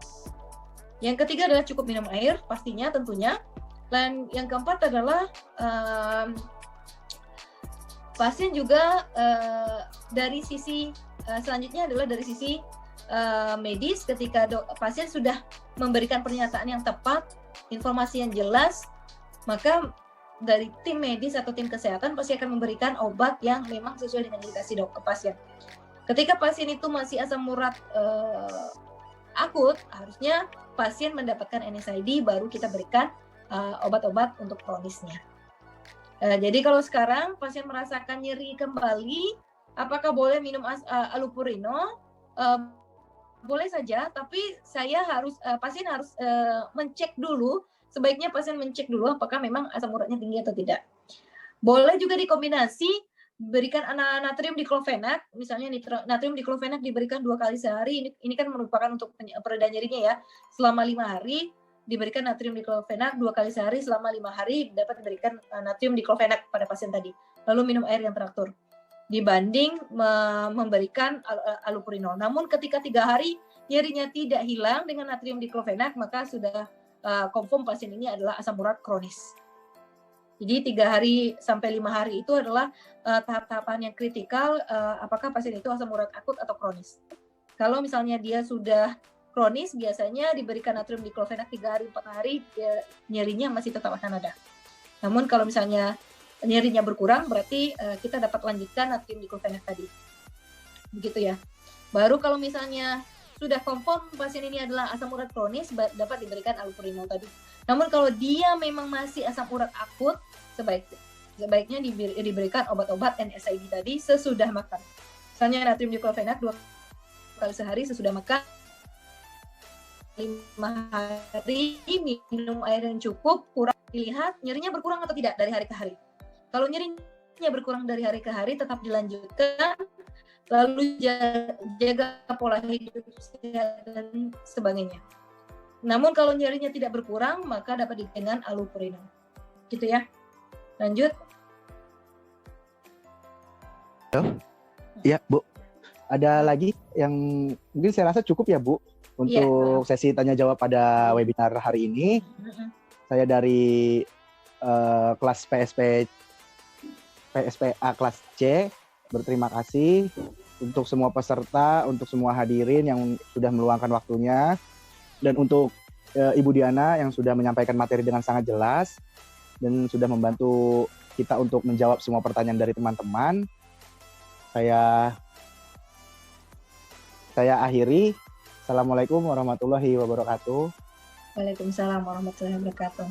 Yang ketiga adalah cukup minum air, pastinya tentunya. Dan yang keempat adalah pasien juga dari sisi selanjutnya adalah dari sisi medis, ketika pasien sudah memberikan pernyataan yang tepat, informasi yang jelas, maka dari tim medis atau tim kesehatan pasti akan memberikan obat yang memang sesuai dengan indikasi ke pasien. Ketika pasien itu masih asam urat akut, harusnya pasien mendapatkan NSAID, baru kita berikan obat-obat untuk kronisnya. Jadi kalau sekarang pasien merasakan nyeri kembali, apakah boleh minum allopurinol? Boleh saja, tapi pasien harus mencek dulu. Sebaiknya pasien mencek dulu apakah memang asam uratnya tinggi atau tidak. Boleh juga dikombinasi, berikan natrium diklofenak, misalnya natrium diklofenak diberikan 2 kali sehari, ini kan merupakan untuk pereda nyerinya ya, selama 5 hari. diberikan natrium diklofenak 2 kali sehari selama 5 hari, dapat diberikan natrium diklofenak pada pasien tadi. Lalu minum air yang teratur. Dibanding memberikan allopurinol. Namun ketika 3 hari nyerinya tidak hilang dengan natrium diklofenak, maka sudah confirm pasien ini adalah asam urat kronis. Jadi 3 hari sampai 5 hari itu adalah tahap-tahapan yang kritikal apakah pasien itu asam urat akut atau kronis. Kalau misalnya dia sudah kronis, biasanya diberikan natrium diklofenak 3 hari 4 hari, nyerinya masih tetap akan ada. Namun kalau misalnya nyerinya berkurang, berarti kita dapat lanjutkan natrium diklofenak tadi. Begitu ya. Baru kalau misalnya sudah confirm pasien ini adalah asam urat kronis, dapat diberikan allopurinol tadi. Namun kalau dia memang masih asam urat akut, sebaiknya diberikan obat-obat NSAID tadi sesudah makan. Misalnya natrium diklofenak 2 kali sehari sesudah makan, 5 hari minum air yang cukup, kurang dilihat nyerinya berkurang atau tidak dari hari ke hari. Kalau nyerinya berkurang dari hari ke hari, tetap dilanjutkan, lalu jaga pola hidup sehat dan sebagainya. Namun kalau nyerinya tidak berkurang, maka dapat dengan allopurinol. Gitu ya. Lanjut. Iya, Bu. Ada lagi yang mungkin saya rasa cukup ya, Bu, untuk sesi tanya jawab pada webinar hari ini. Saya dari kelas PSPA kelas C berterima kasih untuk semua peserta, untuk semua hadirin yang sudah meluangkan waktunya, dan untuk Ibu Diana yang sudah menyampaikan materi dengan sangat jelas dan sudah membantu kita untuk menjawab semua pertanyaan dari teman-teman. Saya akhiri. Assalamualaikum warahmatullahi wabarakatuh. Waalaikumsalam warahmatullahi wabarakatuh.